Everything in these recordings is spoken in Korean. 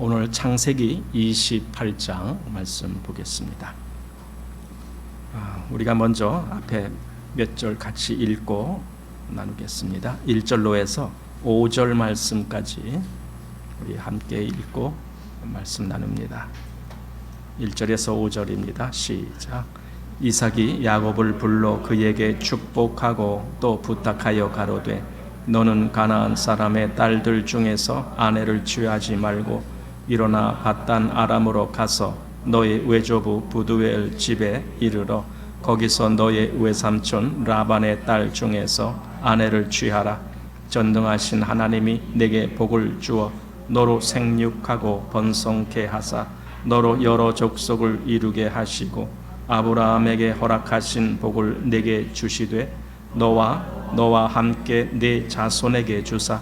오늘 창세기 28장 말씀 보겠습니다. 우리가 먼저 앞에 몇 절 같이 읽고 나누겠습니다. 1절로 해서 5절 말씀까지 우리 함께 읽고 말씀 나눕니다. 1절에서 5절입니다. 시작. 이삭이 야곱을 불러 그에게 축복하고 또 부탁하여 가로되 너는 가나안 사람의 딸들 중에서 아내를 취하지 말고 일어나 밧단 아람으로 가서 너의 외조부 부두엘 집에 이르러 거기서 너의 외삼촌 라반의 딸 중에서 아내를 취하라. 전능하신 하나님이 내게 복을 주어 너로 생육하고 번성케 하사 너로 여러 족속을 이루게 하시고 아브라함에게 허락하신 복을 내게 주시되 너와 함께 네 자손에게 주사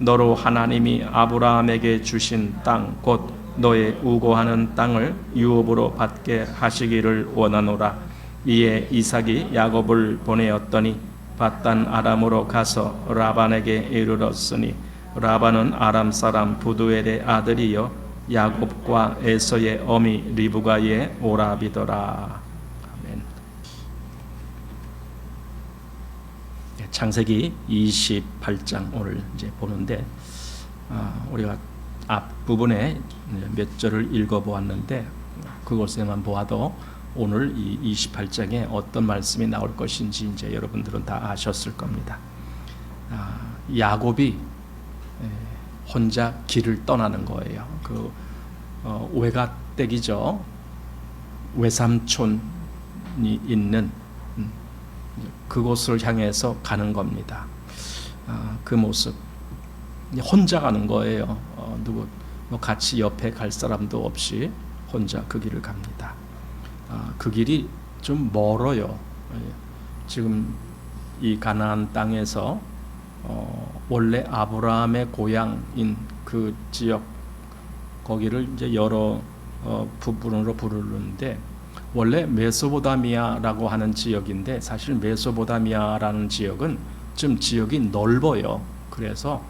너로 하나님이 아브라함에게 주신 땅 곧 너의 우고하는 땅을 유업으로 받게 하시기를 원하노라. 이에 이삭이 야곱을 보내었더니 밧단 아람으로 가서 라반에게 이르렀으니 라반은 아람 사람 부두엘의 아들이요 야곱과 에서의 어미 리브가의 오라비더라. 아멘. 창세기 28장 오늘 이제 보는데 우리가 앞 부분에 몇 절을 읽어보았는데 그것에만 보아도 오늘 이 28장에 어떤 말씀이 나올 것인지 이제 여러분들은 다 아셨을 겁니다. 야곱이 혼자 길을 떠나는 거예요. 그 외가댁이죠. 외삼촌이 있는 그곳을 향해서 가는 겁니다. 그 모습 혼자 가는 거예요. 누구 같이 옆에 갈 사람도 없이 혼자 그 길을 갑니다. 그 길이 좀 멀어요. 지금 이 가나안 땅에서 원래 아브라함의 고향인 그 지역 거기를 이제 여러 부분으로 부르는데 원래 메소포타미아라고 하는 지역인데 사실 메소포타미아라는 지역은 좀 지역이 넓어요. 그래서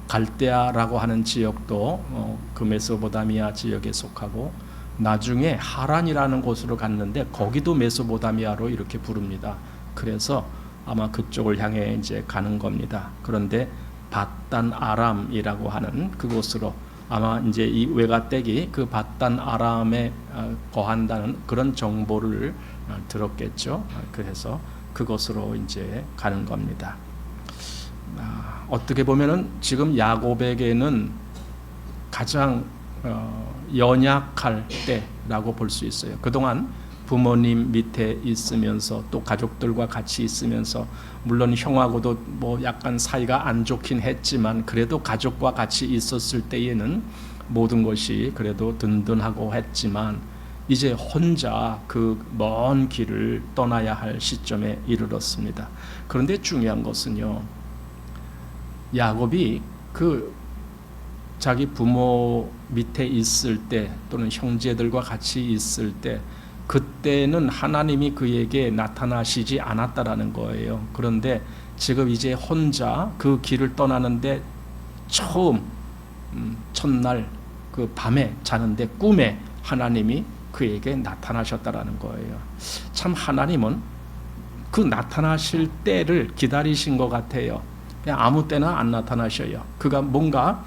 갈대아라고 하는 지역도 그 메소포타미아 지역에 속하고 나중에 하란이라는 곳으로 갔는데 거기도 메소포타미아로 이렇게 부릅니다. 그래서 아마 그쪽을 향해 이제 가는 겁니다. 그런데 밧단 아람이라고 하는 그곳으로 아마 이제 이 외가댁이 그 밧단 아람에 거한다는 그런 정보를 들었겠죠. 그래서 그곳으로 이제 가는 겁니다. 어떻게 보면은 지금 야곱에게는 가장 연약할 때라고 볼 수 있어요. 그동안 부모님 밑에 있으면서 또 가족들과 같이 있으면서 물론 형하고도 뭐 약간 사이가 안 좋긴 했지만 그래도 가족과 같이 있었을 때에는 모든 것이 그래도 든든하고 했지만 이제 혼자 그 먼 길을 떠나야 할 시점에 이르렀습니다. 그런데 중요한 것은요, 야곱이 그 자기 부모 밑에 있을 때 또는 형제들과 같이 있을 때 그때는 하나님이 그에게 나타나시지 않았다라는 거예요. 그런데 지금 이제 혼자 그 길을 떠나는데 처음 첫날 그 밤에 자는데 꿈에 하나님이 그에게 나타나셨다라는 거예요. 참 하나님은 그 나타나실 때를 기다리신 것 같아요. 그냥 아무 때나 안 나타나셔요. 그가 뭔가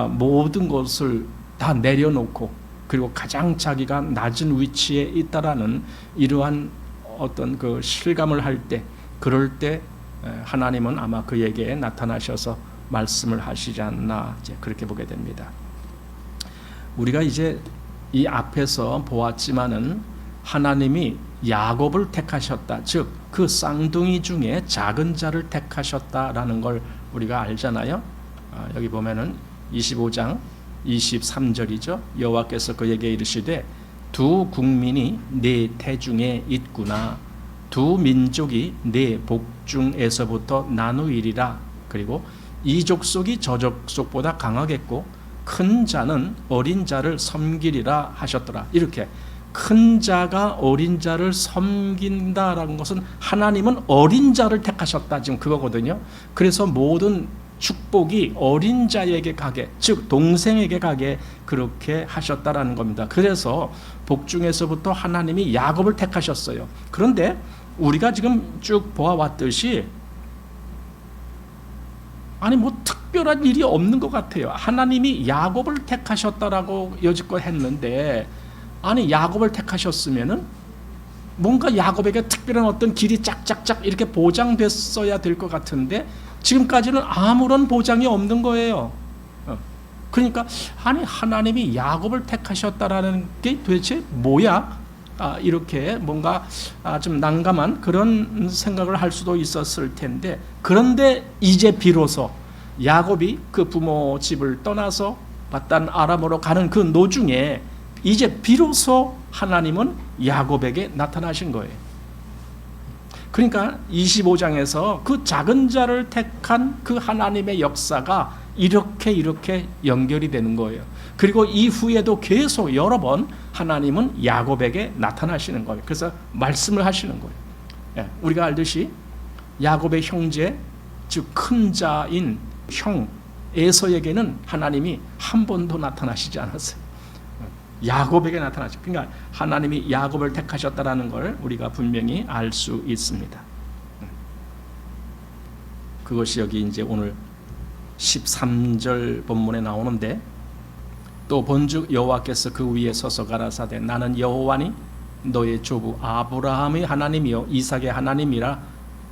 모든 것을 다 내려놓고 그리고 가장 자기가 낮은 위치에 있다라는 이러한 어떤 그 실감을 할 때, 그럴 때 하나님은 아마 그에게 나타나셔서 말씀을 하시지 않나 이제 그렇게 보게 됩니다. 우리가 이제 이 앞에서 보았지만은 하나님이 야곱을 택하셨다, 즉 그 쌍둥이 중에 작은 자를 택하셨다라는 걸 우리가 알잖아요. 여기 보면은 25장 23절이죠. 여호와께서 그에게 이르시되 두 국민이 네 태중에 있구나. 두 민족이 네 복중에서부터 나누이리라. 그리고 이 족속이 저 족속보다 강하겠고 큰 자는 어린 자를 섬기리라 하셨더라. 이렇게 큰 자가 어린 자를 섬긴다라는 것은 하나님은 어린 자를 택하셨다, 지금 그거거든요. 그래서 모든 축복이 어린 자에게 가게, 즉 동생에게 가게 그렇게 하셨다라는 겁니다. 그래서 복중에서부터 하나님이 야곱을 택하셨어요. 그런데 우리가 지금 쭉 보아왔듯이 아니 뭐 특별한 일이 없는 것 같아요. 하나님이 야곱을 택하셨다라고 여지껏 했는데, 아니 야곱을 택하셨으면은 뭔가 야곱에게 특별한 어떤 길이 짝짝짝 이렇게 보장됐어야 될 것 같은데 지금까지는 아무런 보장이 없는 거예요. 그러니까 아니 하나님이 야곱을 택하셨다라는 게 도대체 뭐야? 이렇게 뭔가 좀 난감한 그런 생각을 할 수도 있었을 텐데, 그런데 이제 비로소 야곱이 그 부모 집을 떠나서 바단 아람으로 가는 그 노중에 이제 비로소 하나님은 야곱에게 나타나신 거예요. 그러니까 25장에서 그 작은 자를 택한 그 하나님의 역사가 이렇게 연결이 되는 거예요. 그리고 이후에도 계속 여러 번 하나님은 야곱에게 나타나시는 거예요. 그래서 말씀을 하시는 거예요. 우리가 알듯이 야곱의 형제, 즉 큰 자인 형 에서에게는 하나님이 한 번도 나타나시지 않았어요. 야곱에게 나타나죠. 그러니까 하나님이 야곱을 택하셨다라는 걸 우리가 분명히 알 수 있습니다. 그것이 여기 이제 오늘 13절 본문에 나오는데, 또 본즉 여호와께서 그 위에 서서 가라사대 나는 여호와니 너의 조부 아브라함의 하나님이요 이삭의 하나님이라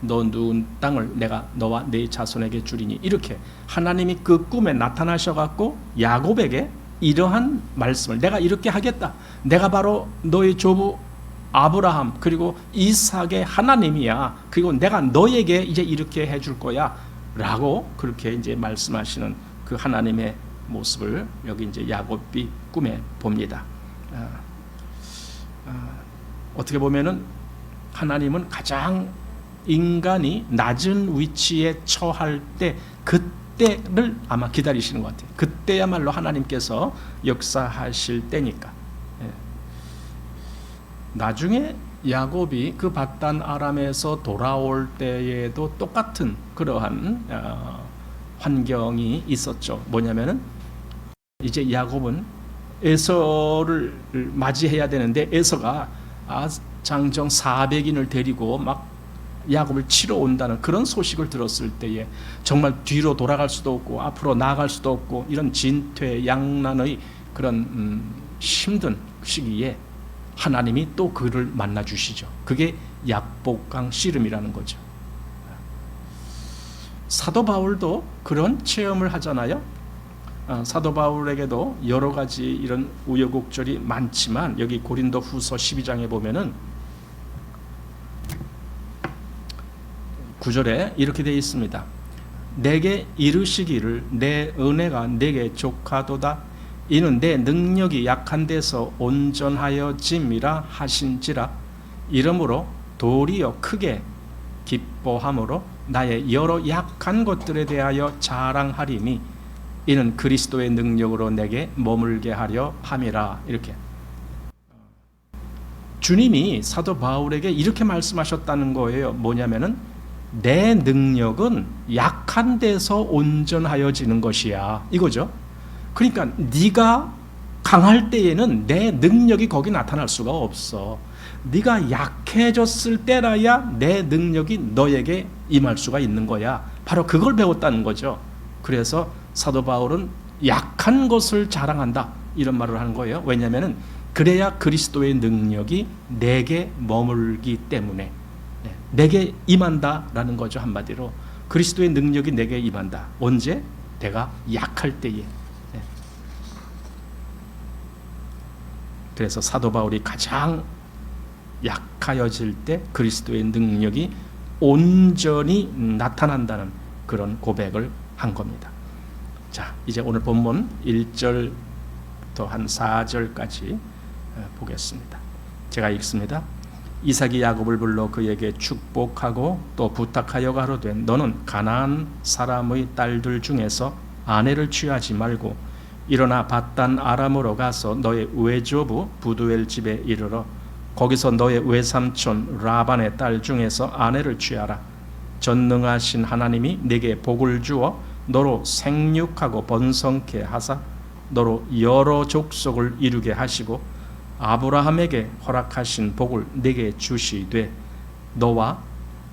너 누운 땅을 내가 너와 네 자손에게 주리니, 이렇게 하나님이 그 꿈에 나타나셔갖고 야곱에게 이러한 말씀을, 내가 이렇게 하겠다, 내가 바로 너의 조부 아브라함 그리고 이삭의 하나님이야, 그리고 내가 너에게 이제 이렇게 해줄 거야 라고 그렇게 이제 말씀하시는 그 하나님의 모습을 여기 이제 야곱이 꿈에 봅니다. 어떻게 보면은 하나님은 가장 인간이 낮은 위치에 처할 때 그때를 아마 기다리시는 것 같아요. 그때야말로 하나님께서 역사하실 때니까. 나중에 야곱이 그 밧단 아람에서 돌아올 때에도 똑같은 그러한 환경이 있었죠. 뭐냐면은 이제 야곱은 에서를 맞이해야 되는데 에서가 장정 400인을 데리고 막 야곱을 치러 온다는 그런 소식을 들었을 때에 정말 뒤로 돌아갈 수도 없고 앞으로 나아갈 수도 없고 이런 진퇴양난의 그런 힘든 시기에 하나님이 또 그를 만나 주시죠. 그게 약복강 씨름이라는 거죠. 사도 바울도 그런 체험을 하잖아요. 사도 바울에게도 여러 가지 이런 우여곡절이 많지만 여기 고린도 후서 12장에 보면은 9절에 이렇게 되어 있습니다. 내게 이르시기를 내 은혜가 내게 족하도다. 이는 내 능력이 약한 데서 온전하여 짐이라 하신지라. 이러므로 도리어 크게 기뻐함으로 나의 여러 약한 것들에 대하여 자랑하리니 이는 그리스도의 능력으로 내게 머물게 하려 함이라. 이렇게 주님이 사도 바울에게 이렇게 말씀하셨다는 거예요. 뭐냐면은 내 능력은 약한 데서 온전하여지는 것이야, 이거죠. 그러니까 네가 강할 때에는 내 능력이 거기 나타날 수가 없어. 네가 약해졌을 때라야 내 능력이 너에게 임할 수가 있는 거야. 바로 그걸 배웠다는 거죠. 그래서 사도 바울은 약한 것을 자랑한다 이런 말을 하는 거예요. 왜냐하면 그래야 그리스도의 능력이 내게 머물기 때문에 내게 임한다라는 거죠. 한마디로 그리스도의 능력이 내게 임한다. 언제? 내가 약할 때에. 그래서 사도 바울이 가장 약하여질 때 그리스도의 능력이 온전히 나타난다는 그런 고백을 한 겁니다. 자, 이제 오늘 본문 1절부터 한 4절까지 보겠습니다. 제가 읽습니다. 이삭이 야곱을 불러 그에게 축복하고 또 부탁하여 가로되 너는 가나안 사람의 딸들 중에서 아내를 취하지 말고 일어나 밧단 아람으로 가서 너의 외조부 부두엘 집에 이르러 거기서 너의 외삼촌 라반의 딸 중에서 아내를 취하라. 전능하신 하나님이 네게 복을 주어 너로 생육하고 번성케 하사 너로 여러 족속을 이루게 하시고 아브라함에게 허락하신 복을 네게 주시되 너와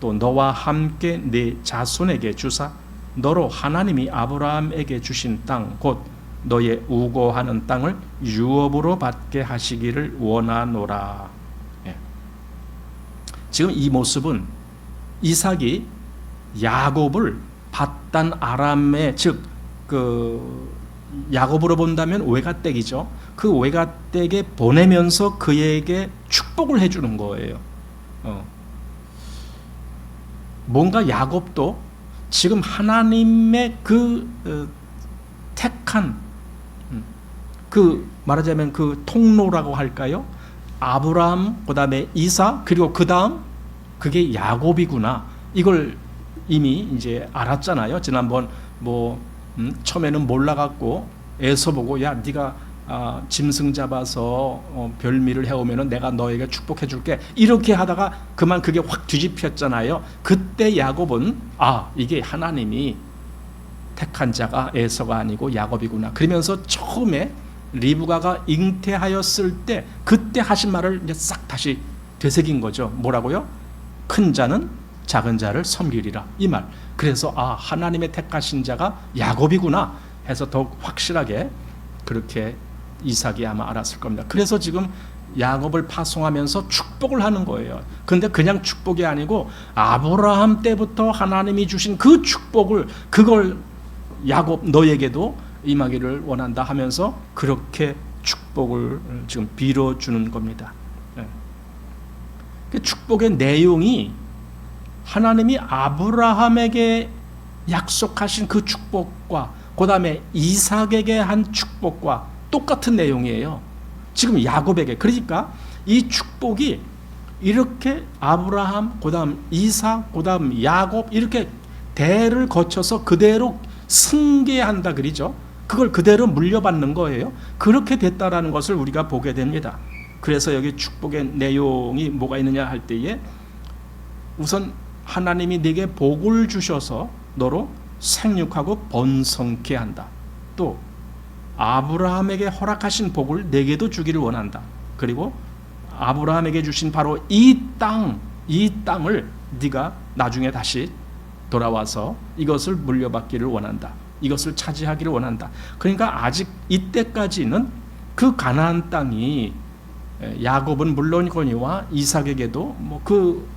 또 너와 함께 네 자손에게 주사 너로 하나님이 아브라함에게 주신 땅 곧 너의 우고하는 땅을 유업으로 받게 하시기를 원하노라. 예. 지금 이 모습은 이삭이 야곱을 밧단 아람의 즉 그 야곱으로 본다면 외가댁이죠. 그 외가댁에 보내면서 그에게 축복을 해주는 거예요. 뭔가 야곱도 지금 하나님의 그 택한 그 말하자면 그 통로라고 할까요? 아브라함, 그 다음에 이삭, 그리고 그 다음 그게 야곱이구나. 이걸 이미 이제 알았잖아요. 지난번 처음에는 몰라갖고 애서 보고 야 네가 짐승 잡아서 별미를 해오면은 내가 너에게 축복해줄게 이렇게 하다가 그만 그게 확 뒤집혔잖아요. 그때 야곱은 이게 하나님이 택한 자가 에서가 아니고 야곱이구나. 그러면서 처음에 리브가가 잉태하였을 때 그때 하신 말을 이제 싹 다시 되새긴 거죠. 뭐라고요? 큰 자는 작은 자를 섬기리라 이 말. 그래서 하나님의 택하신 자가 야곱이구나 해서 더욱 확실하게 그렇게 이삭이 아마 알았을 겁니다. 그래서 지금 야곱을 파송하면서 축복을 하는 거예요. 그런데 그냥 축복이 아니고 아브라함 때부터 하나님이 주신 그 축복을 그걸 야곱 너에게도 임하기를 원한다 하면서 그렇게 축복을 지금 빌어주는 겁니다. 그 축복의 내용이 하나님이 아브라함에게 약속하신 그 축복과 그 다음에 이삭에게 한 축복과 똑같은 내용이에요. 지금 야곱에게. 그러니까 이 축복이 이렇게 아브라함, 그 다음 이삭, 그 다음 야곱 이렇게 대를 거쳐서 그대로 승계한다 그러죠. 그걸 그대로 물려받는 거예요. 그렇게 됐다라는 것을 우리가 보게 됩니다. 그래서 여기 축복의 내용이 뭐가 있느냐 할 때에 우선 하나님이 네게 복을 주셔서 너로 생육하고 번성케 한다. 또 아브라함에게 허락하신 복을 네게도 주기를 원한다. 그리고 아브라함에게 주신 바로 이 땅을 네가 나중에 다시 돌아와서 이것을 물려받기를 원한다. 이것을 차지하기를 원한다. 그러니까 아직 이때까지는 그 가나안 땅이 야곱은 물론이거니와 이삭에게도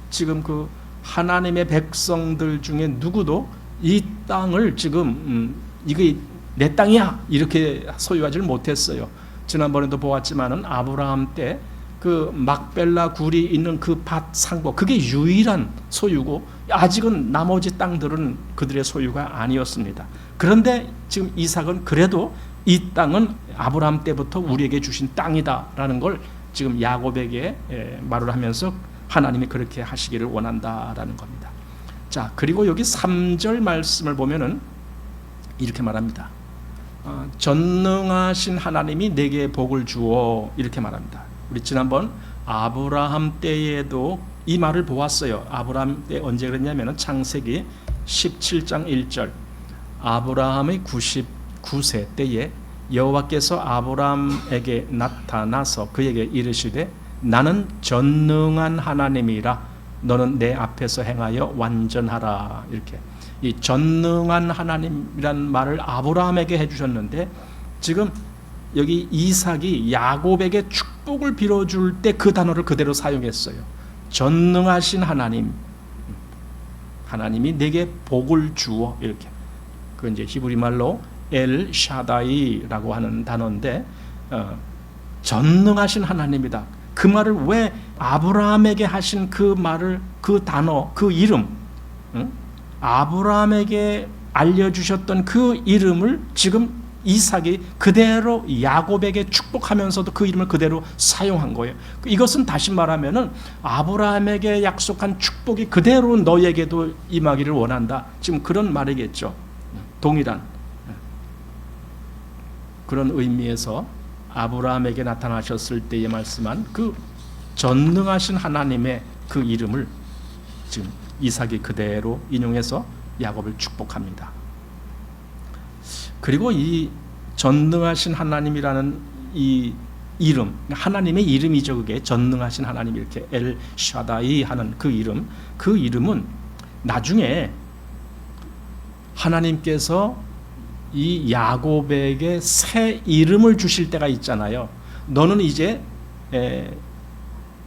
지금 그 하나님의 백성들 중에 누구도 이 땅을 지금 이게 내 땅이야 이렇게 소유하지를 못했어요. 지난번에도 보았지만은 아브라함 때 그 막벨라 굴이 있는 그 밭 상고 그게 유일한 소유고 아직은 나머지 땅들은 그들의 소유가 아니었습니다. 그런데 지금 이삭은 그래도 이 땅은 아브라함 때부터 우리에게 주신 땅이다라는 걸 지금 야곱에게 말을 하면서 하나님이 그렇게 하시기를 원한다라는 겁니다. 자, 그리고 여기 3절 말씀을 보면은 이렇게 말합니다. 전능하신 하나님이 내게 복을 주어 이렇게 말합니다. 우리 지난번 아브라함 때에도 이 말을 보았어요. 아브라함 때 언제 그랬냐면은 창세기 17장 1절 아브라함의 99세 때에 여호와께서 아브라함에게 나타나서 그에게 이르시되 나는 전능한 하나님이라 너는 내 앞에서 행하여 완전하라. 이렇게 이 전능한 하나님이란 말을 아브라함에게 해주셨는데 지금 여기 이삭이 야곱에게 축복을 빌어줄 때 그 단어를 그대로 사용했어요. 전능하신 하나님, 하나님이 내게 복을 주어 이렇게. 그 이제 히브리 말로 엘 샤다이라고 하는 단어인데 전능하신 하나님이다. 그 말을 왜 아브라함에게 하신 그 말을 그 단어 그 이름 아브라함에게 알려주셨던 그 이름을 지금 이삭이 그대로 야곱에게 축복하면서도 그 이름을 그대로 사용한 거예요. 이것은 다시 말하면은 아브라함에게 약속한 축복이 그대로 너에게도 임하기를 원한다. 지금 그런 말이겠죠. 동일한 그런 의미에서 아브라함에게 나타나셨을 때에 말씀한 그 전능하신 하나님의 그 이름을 지금 이삭이 그대로 인용해서 야곱을 축복합니다. 그리고 이 전능하신 하나님이라는 이 이름, 하나님의 이름이죠. 그게 전능하신 하나님, 이렇게 엘 샤다이 하는 그 이름은 나중에 하나님께서 이 야곱에게 새 이름을 주실 때가 있잖아요. 너는 이제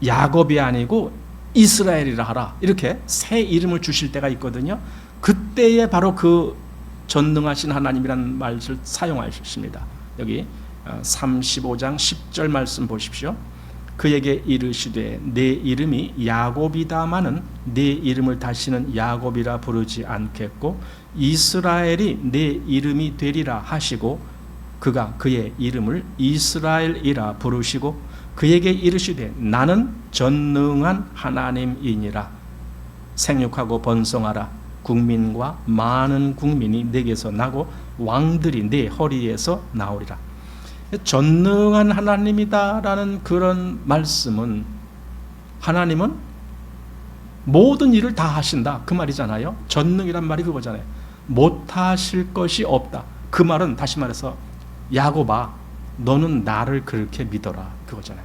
야곱이 아니고 이스라엘이라 하라, 이렇게 새 이름을 주실 때가 있거든요. 그때에 바로 그 전능하신 하나님이라는 말을 사용하십니다. 여기 35장 10절 말씀 보십시오. 그에게 이르시되 내 이름이 야곱이다마는 내 이름을 다시는 야곱이라 부르지 않겠고 이스라엘이 내 이름이 되리라 하시고 그가 그의 이름을 이스라엘이라 부르시고 그에게 이르시되 나는 전능한 하나님이니라. 생육하고 번성하라. 국민과 많은 국민이 내게서 나고 왕들이 내 허리에서 나오리라. 전능한 하나님이다라는 그런 말씀은 하나님은 모든 일을 다 하신다 그 말이잖아요. 전능이란 말이 그거잖아요. 못하실 것이 없다. 그 말은 다시 말해서 야곱아 너는 나를 그렇게 믿어라 그거잖아요.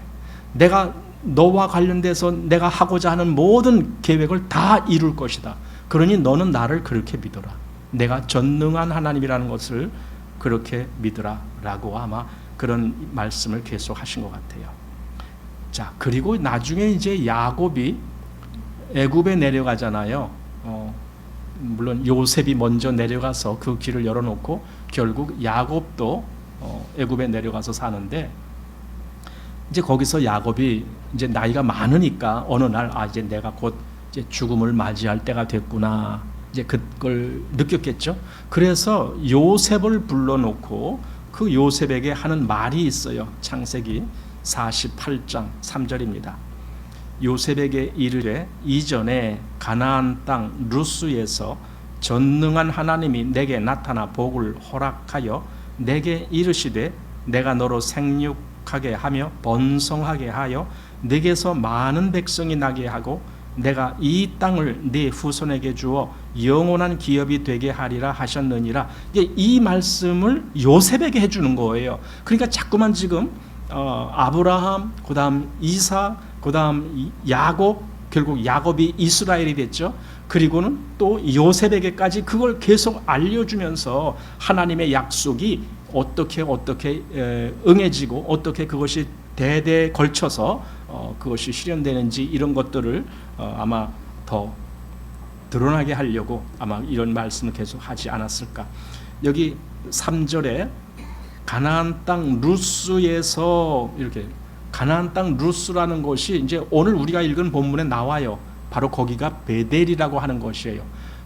내가 너와 관련돼서 내가 하고자 하는 모든 계획을 다 이룰 것이다. 그러니 너는 나를 그렇게 믿어라. 내가 전능한 하나님이라는 것을 그렇게 믿으라 라고 아마 그런 말씀을 계속 하신 것 같아요. 자, 그리고 나중에 이제 야곱이 애굽에 내려가잖아요. 물론 요셉이 먼저 내려가서 그 길을 열어놓고 결국 야곱도 애굽에 내려가서 사는데 이제 거기서 야곱이 이제 나이가 많으니까 어느 날 이제 내가 곧 이제 죽음을 맞이할 때가 됐구나. 이제 그걸 느꼈겠죠. 그래서 요셉을 불러놓고 그 요셉에게 하는 말이 있어요. 창세기 48장 3절입니다. 요셉에게 이르되 이전에 가나안 땅 루스에서 전능한 하나님이 내게 나타나 복을 허락하여 내게 이르시되 내가 너로 생육하게 하며 번성하게 하여 내게서 많은 백성이 나게 하고 내가 이 땅을 네 후손에게 주어 영원한 기업이 되게 하리라 하셨느니라. 이 말씀을 요셉에게 해주는 거예요. 그러니까 자꾸만 지금 아브라함, 그 다음 이삭, 그 다음 야곱, 결국 야곱이 이스라엘이 됐죠. 그리고는 또 요셉에게까지 그걸 계속 알려주면서 하나님의 약속이 어떻게 응해지고 어떻게 그것이 대대에 걸쳐서 그것이 실현되는지 이런 것들을 아마 더 드러나게 하려고 아마 이런 말씀을 계속 하지 않았을까. 여기 3절에 가나안 땅 루스에서 이렇게 가나안 땅 루스라는 것이 이제 오늘 우리가 읽은 본문에 나와요. 바로 거기가 베델이라고 하는 것이에요.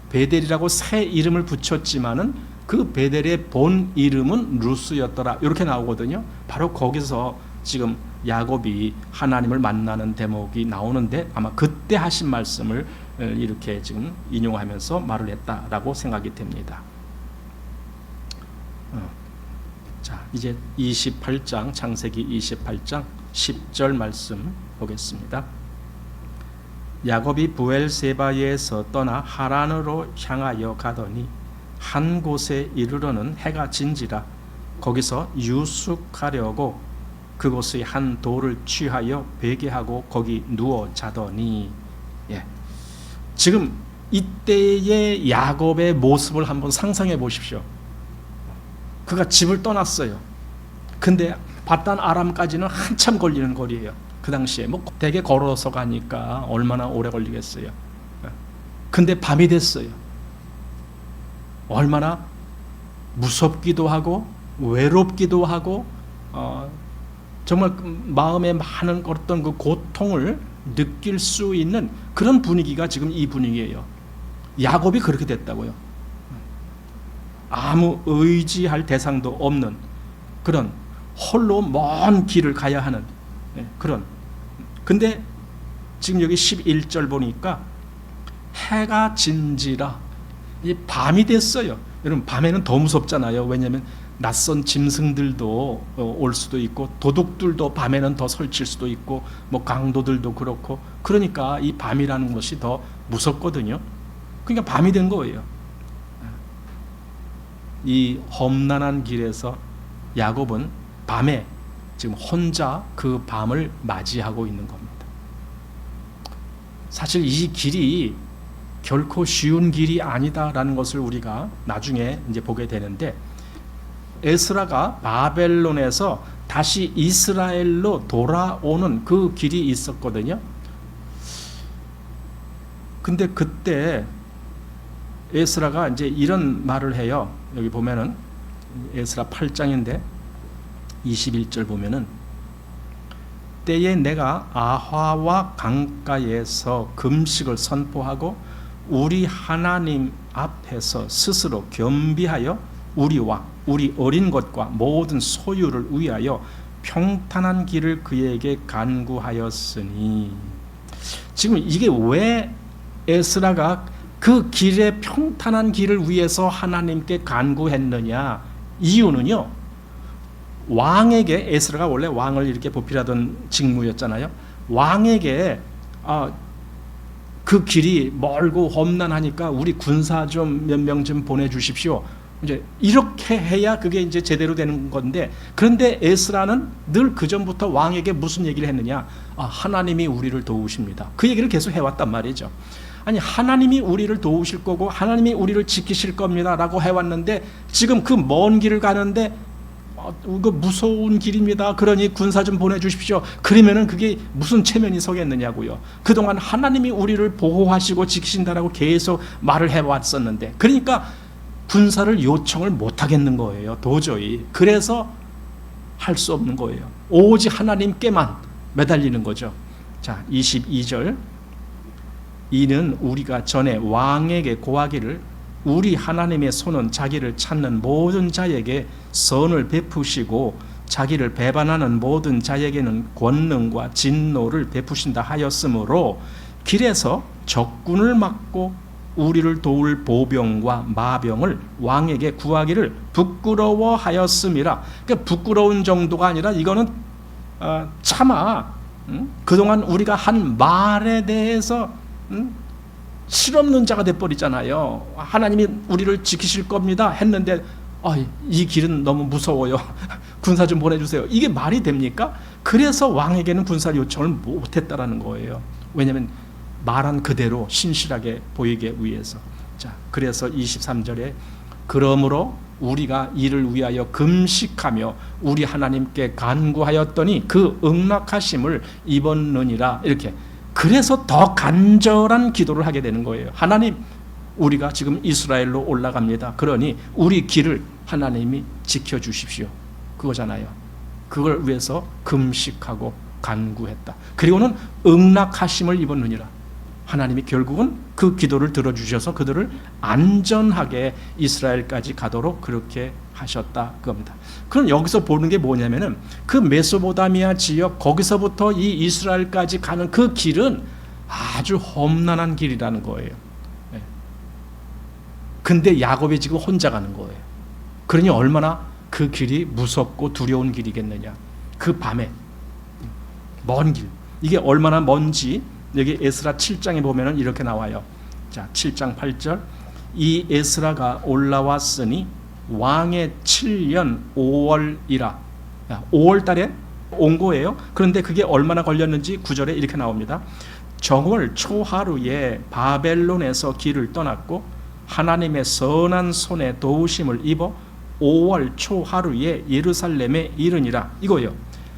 베델이라고 새 이름을 붙였지만은 그 베델의 본 이름은 루스였더라. 이렇게 나오거든요. 바로 거기서 지금 야곱이 하나님을 만나는 대목이 나오는데 아마 그때 하신 말씀을 이렇게 지금 인용하면서 말을 했다라고 생각이 됩니다. 자, 이제 28장 창세기 28장 10절 말씀 보겠습니다. 야곱이 부엘세바에서 떠나 하란으로 향하여 가더니 한 곳에 이르러는 해가 진지라. 거기서 유숙하려고 그곳의 한 돌을 취하여 베개하고 거기 누워 자더니. 지금 이때의 야곱의 모습을 한번 상상해 보십시오. 그가 집을 떠났어요. 근데 바단 아람까지는 한참 걸리는 거리예요. 그 당시에 뭐 대개 걸어서 가니까 얼마나 오래 걸리겠어요. 근데 밤이 됐어요. 얼마나 무섭기도 하고 외롭기도 하고 정말 마음에 많은 어떤 그 고통을 느낄 수 있는 그런 분위기가 지금 이 분위기예요. 야곱이 그렇게 됐다고요. 아무 의지할 대상도 없는 그런 홀로 먼 길을 가야 하는 그런. 근데 지금 여기 11절 보니까 해가 진지라. 이 밤이 됐어요. 여러분 밤에는 더 무섭잖아요. 왜냐하면 낯선 짐승들도 올 수도 있고 도둑들도 밤에는 더 설칠 수도 있고 뭐 강도들도 그렇고 그러니까 이 밤이라는 것이 더 무섭거든요. 그러니까 밤이 된 거예요. 이 험난한 길에서 야곱은 밤에 지금 혼자 그 밤을 맞이하고 있는 겁니다. 사실 이 길이 결코 쉬운 길이 아니다라는 것을 우리가 나중에 이제 보게 되는데, 에스라가 바벨론에서 다시 이스라엘로 돌아오는 그 길이 있었거든요. 근데 그때 에스라가 이제 이런 말을 해요. 여기 보면은 에스라 8장인데 21절 보면은, 때에 내가 아화와 강가에서 금식을 선포하고 우리 하나님 앞에서 스스로 겸비하여 우리와 우리 어린 것과 모든 소유를 위하여 평탄한 길을 그에게 간구하였으니. 지금 이게 왜 에스라가 그 길의 평탄한 길을 위해서 하나님께 간구했느냐? 이유는요, 왕에게, 에스라가 원래 왕을 이렇게 보필하던 직무였잖아요. 왕에게 그 길이 멀고 험난하니까 우리 군사 좀 몇 명 좀 보내주십시오. 이제 이렇게 해야 그게 이제 제대로 되는 건데, 그런데 에스라는 늘 그 전부터 왕에게 무슨 얘기를 했느냐? 하나님이 우리를 도우십니다. 그 얘기를 계속 해왔단 말이죠. 아니, 하나님이 우리를 도우실 거고 하나님이 우리를 지키실 겁니다라고 해왔는데, 지금 그 먼 길을 가는데 이거 무서운 길입니다. 그러니 군사 좀 보내주십시오. 그러면은 그게 무슨 체면이 서겠느냐고요. 그동안 하나님이 우리를 보호하시고 지키신다라고 계속 말을 해왔었는데, 그러니까 군사를 요청을 못 하겠는 거예요. 도저히. 그래서 할 수 없는 거예요. 오직 하나님께만 매달리는 거죠. 자, 22절. 이는 우리가 전에 왕에게 고하기를 우리 하나님의 손은 자기를 찾는 모든 자에게 선을 베푸시고 자기를 배반하는 모든 자에게는 권능과 진노를 베푸신다 하였으므로 길에서 적군을 막고 우리를 도울 보병과 마병을 왕에게 구하기를 부끄러워하였음이라. 그러니까 부끄러운 정도가 아니라 이거는 차마 그동안 우리가 한 말에 대해서 실없는 자가 돼버리잖아요. 하나님이 우리를 지키실 겁니다 했는데 이 길은 너무 무서워요. 군사 좀 보내주세요. 이게 말이 됩니까? 그래서 왕에게는 군사 요청을 못했다라는 거예요. 왜냐하면 말한 그대로 신실하게 보이기 위해서. 자, 그래서 23절에 그러므로 우리가 이를 위하여 금식하며 우리 하나님께 간구하였더니 그 응낙하심을 입었느니라. 이렇게. 그래서 더 간절한 기도를 하게 되는 거예요. 하나님, 우리가 지금 이스라엘로 올라갑니다. 그러니 우리 길을 하나님이 지켜주십시오. 그거잖아요. 그걸 위해서 금식하고 간구했다. 그리고는 응낙하심을 입었느니라. 하나님이 결국은 그 기도를 들어주셔서 그들을 안전하게 이스라엘까지 가도록 그렇게 하셨다 겁니다. 그럼 여기서 보는 게 뭐냐면은 그 메소포타미아 지역, 거기서부터 이 이스라엘까지 가는 그 길은 아주 험난한 길이라는 거예요. 근데 야곱이 지금 혼자 가는 거예요. 그러니 얼마나 그 길이 무섭고 두려운 길이겠느냐. 그 밤에 먼 길, 이게 얼마나 먼지 여기 에스라 7장에 보면은 이렇게 나와요. 자, 7장 8절. 이 에스라가 올라왔으니 왕의 7년 5월이라. 5월 달에 온 거예요. 그런데 그게 얼마나 걸렸는지 9절에 이렇게 나옵니다. 정월 초하루에 바벨론에서 길을 떠났고 하나님의 선한 손에 도우심을 입어 5월 초하루에 예루살렘에 이르니라. 이거예요.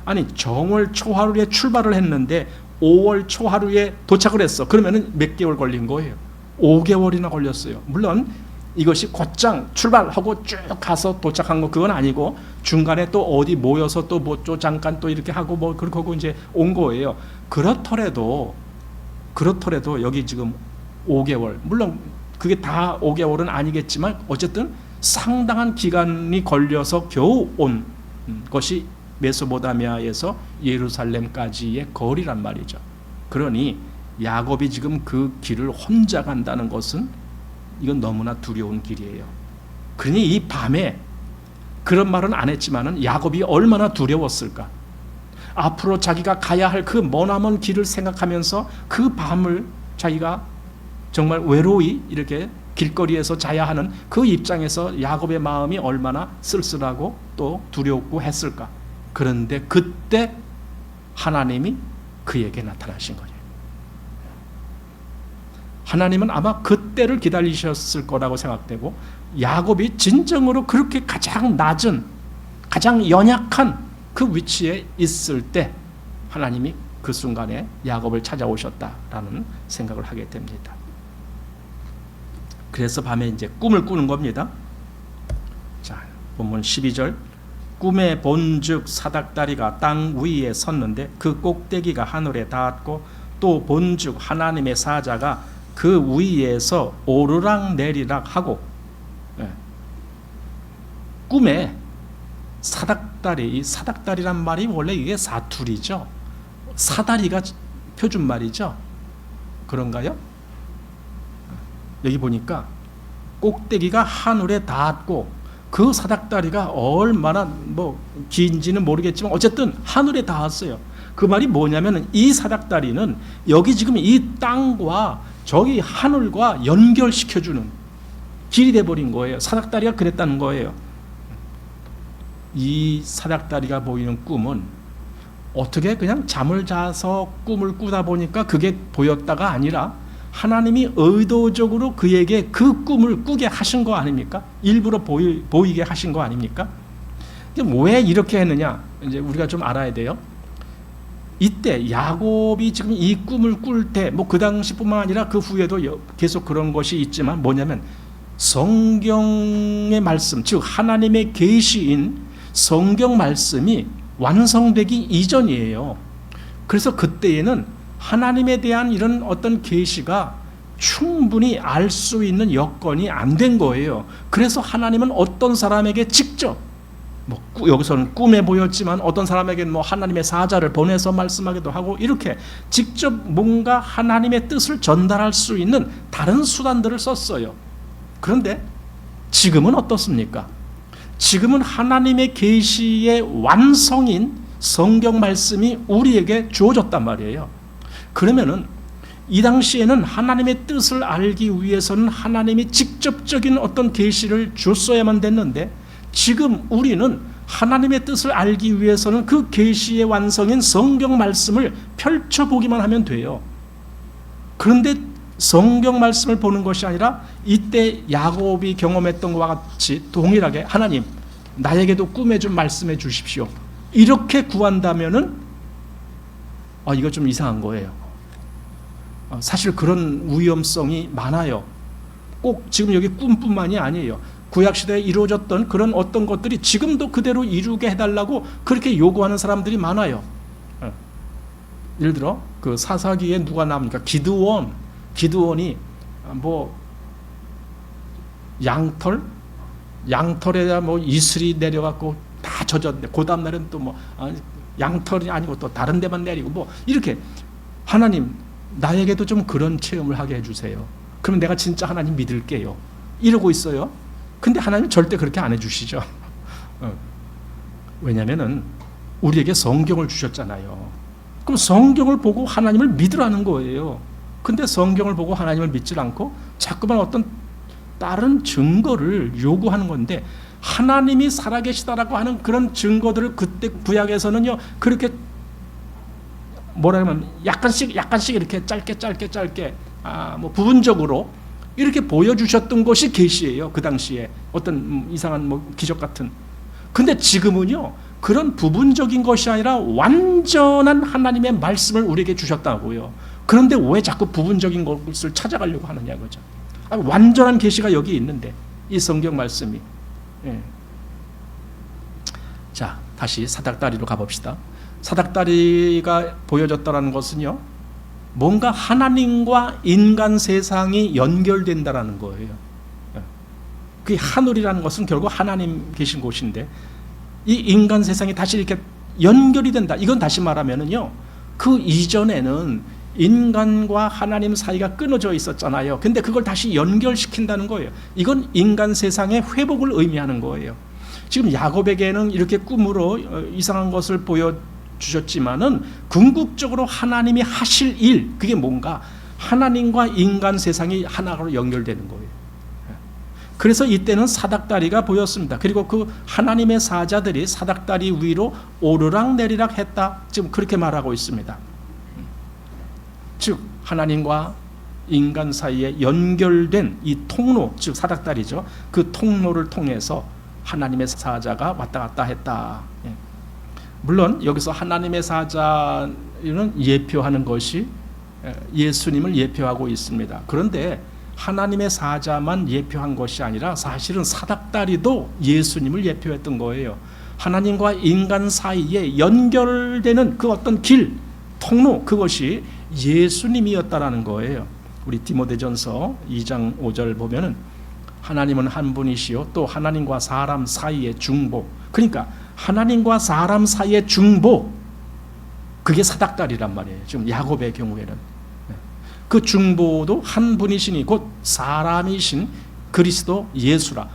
아니, 정월 초하루에 출발을 했는데 5월 초하루에 도착을 했어. 그러면은 몇 개월 걸린 거예요? 5개월이나 걸렸어요. 물론 이것이 곧장 출발하고 쭉 가서 도착한 거 그건 아니고 중간에 또 어디 모여서 또 뭐 또 잠깐 또 이렇게 하고 뭐 그렇게 하고 이제 온 거예요. 그렇더라도 여기 지금 5개월, 물론 그게 다 5개월은 아니겠지만 어쨌든 상당한 기간이 걸려서 겨우 온 것이 메소포타미아에서 예루살렘까지의 거리란 말이죠. 그러니 야곱이 지금 그 길을 혼자 간다는 것은 이건 너무나 두려운 길이에요. 그러니 이 밤에 그런 말은 안 했지만은 야곱이 얼마나 두려웠을까. 앞으로 자기가 가야 할 그 머나먼 길을 생각하면서 그 밤을 자기가 정말 외로이 이렇게 길거리에서 자야 하는 그 입장에서 야곱의 마음이 얼마나 쓸쓸하고 또 두렵고 했을까. 그런데 그때 하나님이 그에게 나타나신 거예요. 하나님은 아마 그때를 기다리셨을 거라고 생각되고, 야곱이 진정으로 그렇게 가장 낮은, 가장 연약한 그 위치에 있을 때 하나님이 그 순간에 야곱을 찾아오셨다라는 생각을 하게 됩니다. 그래서 밤에 이제 꿈을 꾸는 겁니다. 자, 본문 12절. 꿈에 본즉 사닥다리가 땅 위에 섰는데 그 꼭대기가 하늘에 닿았고, 또 본즉 하나님의 사자가 그 위에서 오르락 내리락 하고, 꿈에 사닥다리, 이 사닥다리란 말이 원래 이게 사투리죠. 사다리가 표준말이죠. 그런가요? 여기 보니까 꼭대기가 하늘에 닿았고, 그 사닥다리가 얼마나 긴지는 모르겠지만 어쨌든 하늘에 닿았어요. 그 말이 뭐냐면 이 사닥다리는 여기 지금 이 땅과 저기 하늘과 연결시켜주는 길이 돼버린 거예요. 사닥다리가 그랬다는 거예요. 이 사닥다리가 보이는 꿈은 어떻게 그냥 잠을 자서 꿈을 꾸다 보니까 그게 보였다가 아니라 하나님이 의도적으로 그에게 그 꿈을 꾸게 하신 거 아닙니까? 일부러 보이게 하신 거 아닙니까? 왜 이렇게 했느냐? 이제 우리가 좀 알아야 돼요. 이때 야곱이 지금 이 꿈을 꿀 때, 그 당시뿐만 아니라 그 후에도 계속 그런 것이 있지만 뭐냐면 성경의 말씀, 즉 하나님의 계시인 성경 말씀이 완성되기 이전이에요. 그래서 그때에는 하나님에 대한 이런 어떤 계시가 충분히 알 수 있는 여건이 안 된 거예요. 그래서 하나님은 어떤 사람에게 직접, 여기서는 꿈에 보였지만 어떤 사람에게는 하나님의 사자를 보내서 말씀하기도 하고, 이렇게 직접 뭔가 하나님의 뜻을 전달할 수 있는 다른 수단들을 썼어요. 그런데 지금은 어떻습니까? 지금은 하나님의 계시의 완성인 성경 말씀이 우리에게 주어졌단 말이에요. 그러면은 이 당시에는 하나님의 뜻을 알기 위해서는 하나님이 직접적인 어떤 계시를 줬어야만 됐는데, 지금 우리는 하나님의 뜻을 알기 위해서는 그 계시의 완성인 성경 말씀을 펼쳐보기만 하면 돼요. 그런데 성경 말씀을 보는 것이 아니라 이때 야곱이 경험했던 것과 같이 동일하게 하나님, 나에게도 꿈에 좀 말씀해 주십시오, 이렇게 구한다면은 이거 좀 이상한 거예요. 사실 그런 위험성이 많아요. 꼭 지금 여기 꿈뿐만이 아니에요. 구약시대에 이루어졌던 그런 어떤 것들이 지금도 그대로 이루게 해달라고 그렇게 요구하는 사람들이 많아요. 예를 들어 그 사사기에 누가 나옵니까? 기드원이 양털에다 이슬이 내려갖고 다 젖었는데, 그 다음날은 또 양털이 아니고 또 다른 데만 내리고 이렇게, 하나님 나에게도 좀 그런 체험을 하게 해주세요. 그러면 내가 진짜 하나님 믿을게요, 이러고 있어요. 근데 하나님은 절대 그렇게 안 해주시죠. 왜냐면은 우리에게 성경을 주셨잖아요. 그럼 성경을 보고 하나님을 믿으라는 거예요. 근데 성경을 보고 하나님을 믿질 않고 자꾸만 어떤 다른 증거를 요구하는 건데, 하나님이 살아계시다라고 하는 그런 증거들을 그때 구약에서는요, 그렇게 뭐라면 약간씩 이렇게 짧게 부분적으로 이렇게 보여주셨던 것이 계시예요. 그 당시에 어떤 이상한 기적 같은. 근데 지금은요, 그런 부분적인 것이 아니라 완전한 하나님의 말씀을 우리에게 주셨다고요. 그런데 왜 자꾸 부분적인 것을 찾아가려고 하느냐 이거죠. 완전한 계시가 여기 있는데, 이 성경 말씀이. 자, 다시 사닥다리로 가봅시다. 사닥다리가 보여졌다는 것은요, 뭔가 하나님과 인간 세상이 연결된다라는 거예요. 그 하늘이라는 것은 결국 하나님 계신 곳인데, 이 인간 세상이 다시 이렇게 연결이 된다. 이건 다시 말하면은요, 그 이전에는 인간과 하나님 사이가 끊어져 있었잖아요. 근데 그걸 다시 연결시킨다는 거예요. 이건 인간 세상의 회복을 의미하는 거예요. 지금 야곱에게는 이렇게 꿈으로 이상한 것을 보여주셨지만은 궁극적으로 하나님이 하실 일, 그게 뭔가 하나님과 인간 세상이 하나로 연결되는 거예요. 그래서 이때는 사닥다리가 보였습니다. 그리고 그 하나님의 사자들이 사닥다리 위로 오르락내리락 했다. 지금 그렇게 말하고 있습니다. 즉 하나님과 인간 사이에 연결된 이 통로, 즉 사닥다리죠. 그 통로를 통해서 하나님의 사자가 왔다 갔다 했다. 물론 여기서 하나님의 사자는 예표하는 것이 예수님을 예표하고 있습니다. 그런데 하나님의 사자만 예표한 것이 아니라 사실은 사닥다리도 예수님을 예표했던 거예요. 하나님과 인간 사이에 연결되는 그 어떤 길, 통로, 그것이 예수님이었다라는 거예요. 우리 디모데전서 2장 5절 보면은 하나님은 한 분이시요 또 하나님과 사람 사이의 중보. 그러니까 하나님과 사람 사이의 중보, 그게 사닥다리란 말이에요. 지금 야곱의 경우에는 그 중보도 한 분이시니 곧 사람이신 그리스도 예수라.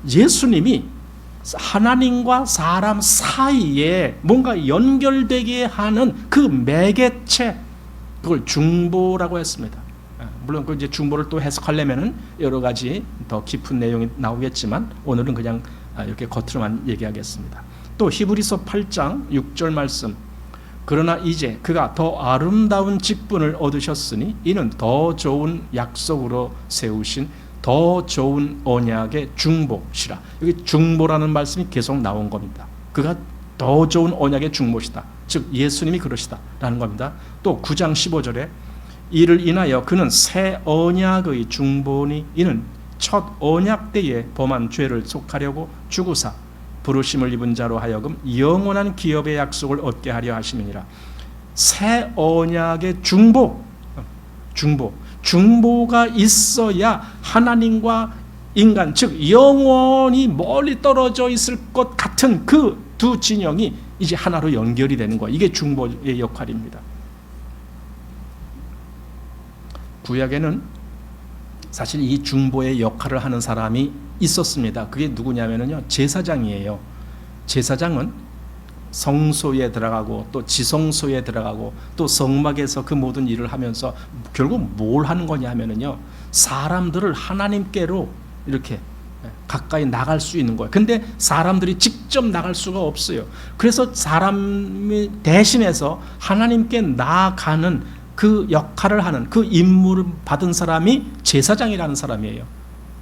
예수님이 하나님과 사람 사이에 뭔가 연결되게 하는 그 매개체, 그걸 중보라고 했습니다. 물론 그 이제 중보를 또 해석하려면은 여러 가지 더 깊은 내용이 나오겠지만 오늘은 그냥 이렇게 겉으로만 얘기하겠습니다. 또 히브리서 8장 6절 말씀. 그러나 이제 그가 더 아름다운 직분을 얻으셨으니 이는 더 좋은 약속으로 세우신 더 좋은 언약의 중보시라. 여기 중보라는 말씀이 계속 나온 겁니다. 그가 더 좋은 언약의 중보시다. 즉 예수님이 그러시다라는 겁니다. 또 9장 15절에 이를 인하여 그는 새 언약의 중보니 이는 첫 언약 때에 범한 죄를 속하려고 죽으사 부르심을 입은 자로 하여금 영원한 기업의 약속을 얻게 하려 하심이니라. 새 언약의 중보가 있어야 하나님과 인간, 즉 영원히 멀리 떨어져 있을 것 같은 그 두 진영이 이제 하나로 연결이 되는 거예요. 이게 중보의 역할입니다. 구약에는 사실 이 중보의 역할을 하는 사람이 있었습니다. 그게 누구냐면요, 제사장이에요. 제사장은 성소에 들어가고 또 지성소에 들어가고 또 성막에서 그 모든 일을 하면서 결국 뭘 하는 거냐면요, 사람들을 하나님께로 이렇게 가까이 나갈 수 있는 거예요. 근데 사람들이 직접 나갈 수가 없어요. 그래서 사람이 대신해서 하나님께 나아가는 그 역할을 하는 그 임무를 받은 사람이 제사장이라는 사람이에요.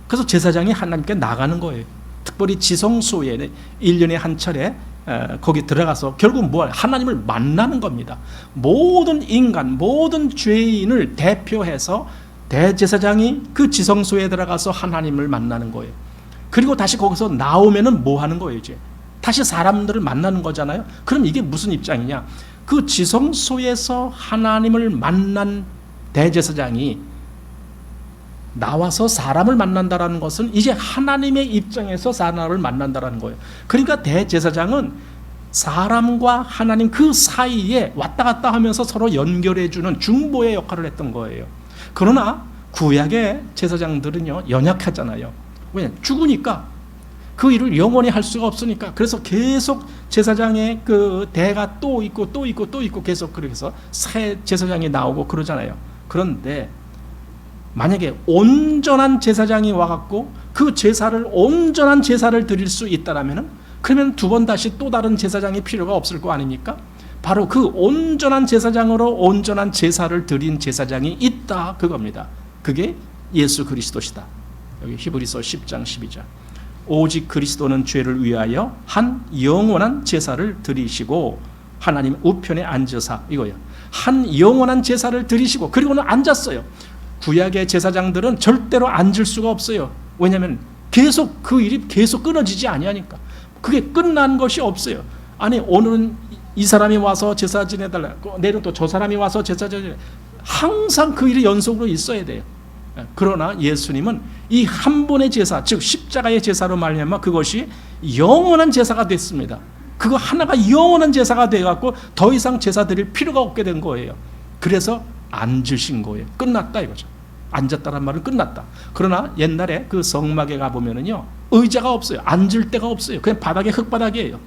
그래서 제사장이 하나님께 나가는 거예요. 특별히 지성소에 1년에 한 차례 거기 들어가서 결국 뭘 하나님을 만나는 겁니다. 모든 인간, 모든 죄인을 대표해서 대제사장이 그 지성소에 들어가서 하나님을 만나는 거예요. 그리고 다시 거기서 나오면은 뭐 하는 거예요? 이제 다시 사람들을 만나는 거잖아요. 그럼 이게 무슨 입장이냐? 그 지성소에서 하나님을 만난 대제사장이 나와서 사람을 만난다라는 것은 이제 하나님의 입장에서 사람을 만난다라는 거예요. 그러니까 대제사장은 사람과 하나님 그 사이에 왔다 갔다 하면서 서로 연결해주는 중보의 역할을 했던 거예요. 그러나 구약의 제사장들은요, 연약하잖아요. 왜? 죽으니까 그 일을 영원히 할 수가 없으니까. 그래서 계속 제사장의 그 대가 또 있고 계속 그래서 새 제사장이 나오고 그러잖아요. 그런데 만약에 온전한 제사장이 와갖고 그 제사를 온전한 제사를 드릴 수 있다라면은 그러면 두 번 다시 또 다른 제사장이 필요가 없을 거 아닙니까? 바로 그 온전한 제사장으로 온전한 제사를 드린 제사장이 있다, 그겁니다. 그게 예수 그리스도시다. 여기 히브리서 10장 12절. 오직 그리스도는 죄를 위하여 한 영원한 제사를 드리시고 하나님 우편에 앉으사, 이거예요. 한 영원한 제사를 드리시고 그리고는 앉았어요. 구약의 제사장들은 절대로 앉을 수가 없어요. 왜냐하면 계속 그 일이 계속 끊어지지 아니하니까. 그게 끝난 것이 없어요. 아니 오늘은 이 사람이 와서 제사 지내달라고, 내일은 또 저 사람이 와서 제사 지내달라고, 항상 그 일이 연속으로 있어야 돼요. 그러나 예수님은 이 한 번의 제사, 즉 십자가의 제사로 말미암아 그것이 영원한 제사가 됐습니다. 그거 하나가 영원한 제사가 돼갖고 더 이상 제사 드릴 필요가 없게 된 거예요. 그래서 앉으신 거예요. 끝났다 이거죠. 앉았다는 말은 끝났다. 그러나 옛날에 그 성막에 가보면은요, 의자가 없어요. 앉을 데가 없어요. 그냥 바닥에 흙바닥이에요.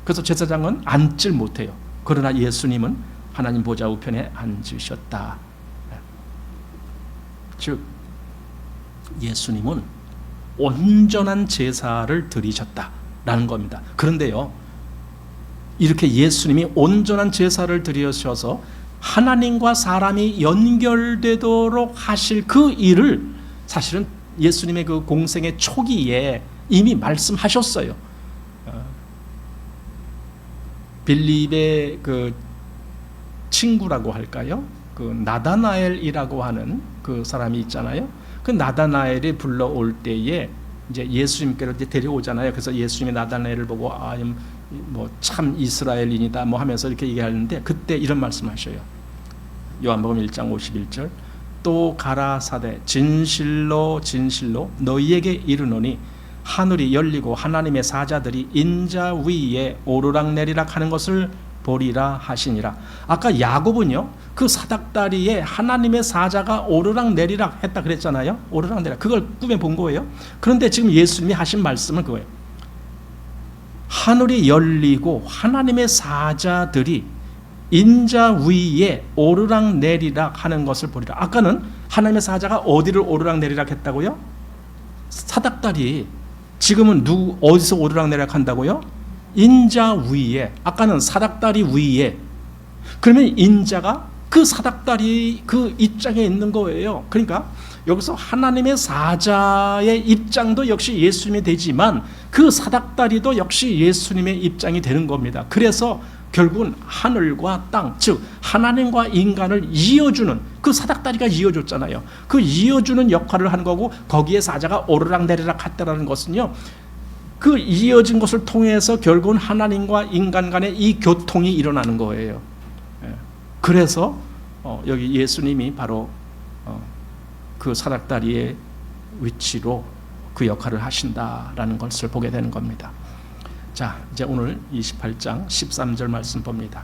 그래서 제사장은 앉질 못해요. 그러나 예수님은 하나님 보좌 우편에 앉으셨다. 즉 예수님은 온전한 제사를 드리셨다라는 겁니다. 그런데요, 이렇게 예수님이 온전한 제사를 드리셔서 하나님과 사람이 연결되도록 하실 그 일을 사실은 예수님의 그 공생의 초기에 이미 말씀하셨어요. 빌립의 그 친구라고 할까요? 그 나다나엘이라고 하는 그 사람이 있잖아요. 그 나다나엘이 불러올 때에 이제 예수님께로 이제 데려오잖아요. 그래서 예수님이 나다나엘을 보고 뭐 참 이스라엘인이다 뭐 하면서 이렇게 얘기하는데, 그때 이런 말씀하셔요. 요한복음 1장 51절, 또 가라사대 진실로 진실로 너희에게 이르노니 하늘이 열리고 하나님의 사자들이 인자 위에 오르락내리락 하는 것을 보리라 하시니라. 아까 야곱은요, 그 사닥다리에 하나님의 사자가 오르락내리락 했다 그랬잖아요. 오르락내리락, 그걸 꿈에 본 거예요. 그런데 지금 예수님이 하신 말씀은 그거예요. 하늘이 열리고 하나님의 사자들이 인자 위에 오르락내리락 하는 것을 보리라. 아까는 하나님의 사자가 어디를 오르락내리락 했다고요? 사닥다리. 지금은 어디서 오르락내리락 한다고요? 인자 위에. 아까는 사닥다리 위에. 그러면 인자가 그 사닥다리 그 입장에 있는 거예요. 그러니까 여기서 하나님의 사자의 입장도 역시 예수님이 되지만 그 사닥다리도 역시 예수님의 입장이 되는 겁니다. 그래서 결국은 하늘과 땅, 즉 하나님과 인간을 이어주는, 그 사닥다리가 이어줬잖아요. 그 이어주는 역할을 한 거고, 거기에 사자가 오르락내리락 했다라는 것은요, 그 이어진 것을 통해서 결국은 하나님과 인간 간의 이 교통이 일어나는 거예요. 그래서 여기 예수님이 바로 그 사닥다리의 위치로 그 역할을 하신다라는 것을 보게 되는 겁니다. 자, 이제 오늘 28장 13절 말씀 봅니다.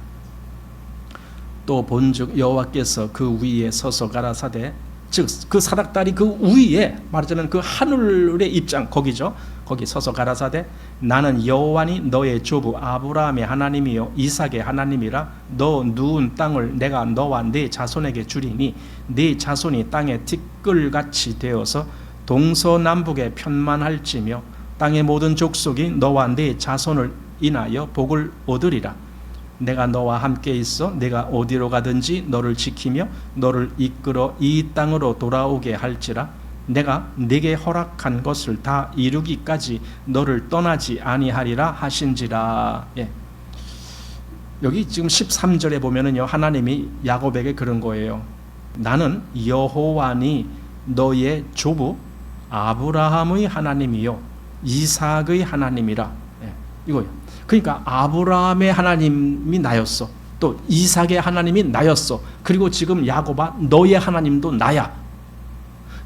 또 본즉 여호와께서 그 위에 서서 가라사대, 즉 그 사닥다리 그 위에 말하자면 그 하늘의 입장, 거기죠. 거기 서서 가라사대, 나는 여호와니 너의 조부 아브라함의 하나님이요 이삭의 하나님이라. 너 누운 땅을 내가 너와 네 자손에게 주리니 네 자손이 땅의 티끌같이 되어서 동서남북에 편만할지며 땅의 모든 족속이 너와 네 자손을 인하여 복을 얻으리라. 내가 너와 함께 있어 내가 어디로 가든지 너를 지키며 너를 이끌어 이 땅으로 돌아오게 할지라. 내가 네게 허락한 것을 다 이루기까지 너를 떠나지 아니하리라 하신지라. 예. 여기 지금 13절에 보면은요, 하나님이 야곱에게 그런 거예요. 나는 여호와니 너의 조부 아브라함의 하나님이요 이삭의 하나님이라. 예. 이거요. 그러니까 아브라함의 하나님이 나였어. 또 이삭의 하나님이 나였어. 그리고 지금 야곱아, 너의 하나님도 나야.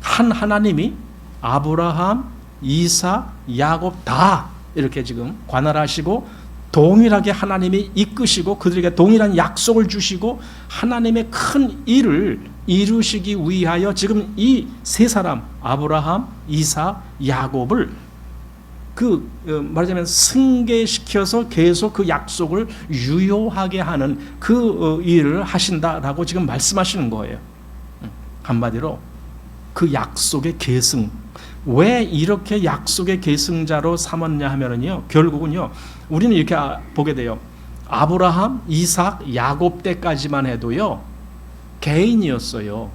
한 하나님이 아브라함, 이삭, 야곱 다 이렇게 지금 관할하시고 동일하게 하나님이 이끄시고 그들에게 동일한 약속을 주시고 하나님의 큰 일을 이루시기 위하여 지금 이 세 사람 아브라함, 이삭, 야곱을 말하자면 승계시켜서 계속 그 약속을 유효하게 하는 그 일을 하신다라고 지금 말씀하시는 거예요. 한마디로 그 약속의 계승. 왜 이렇게 약속의 계승자로 삼았냐 하면은요, 결국은요, 우리는 이렇게 보게 돼요. 아브라함, 이삭, 야곱 때까지만 해도요, 개인이었어요.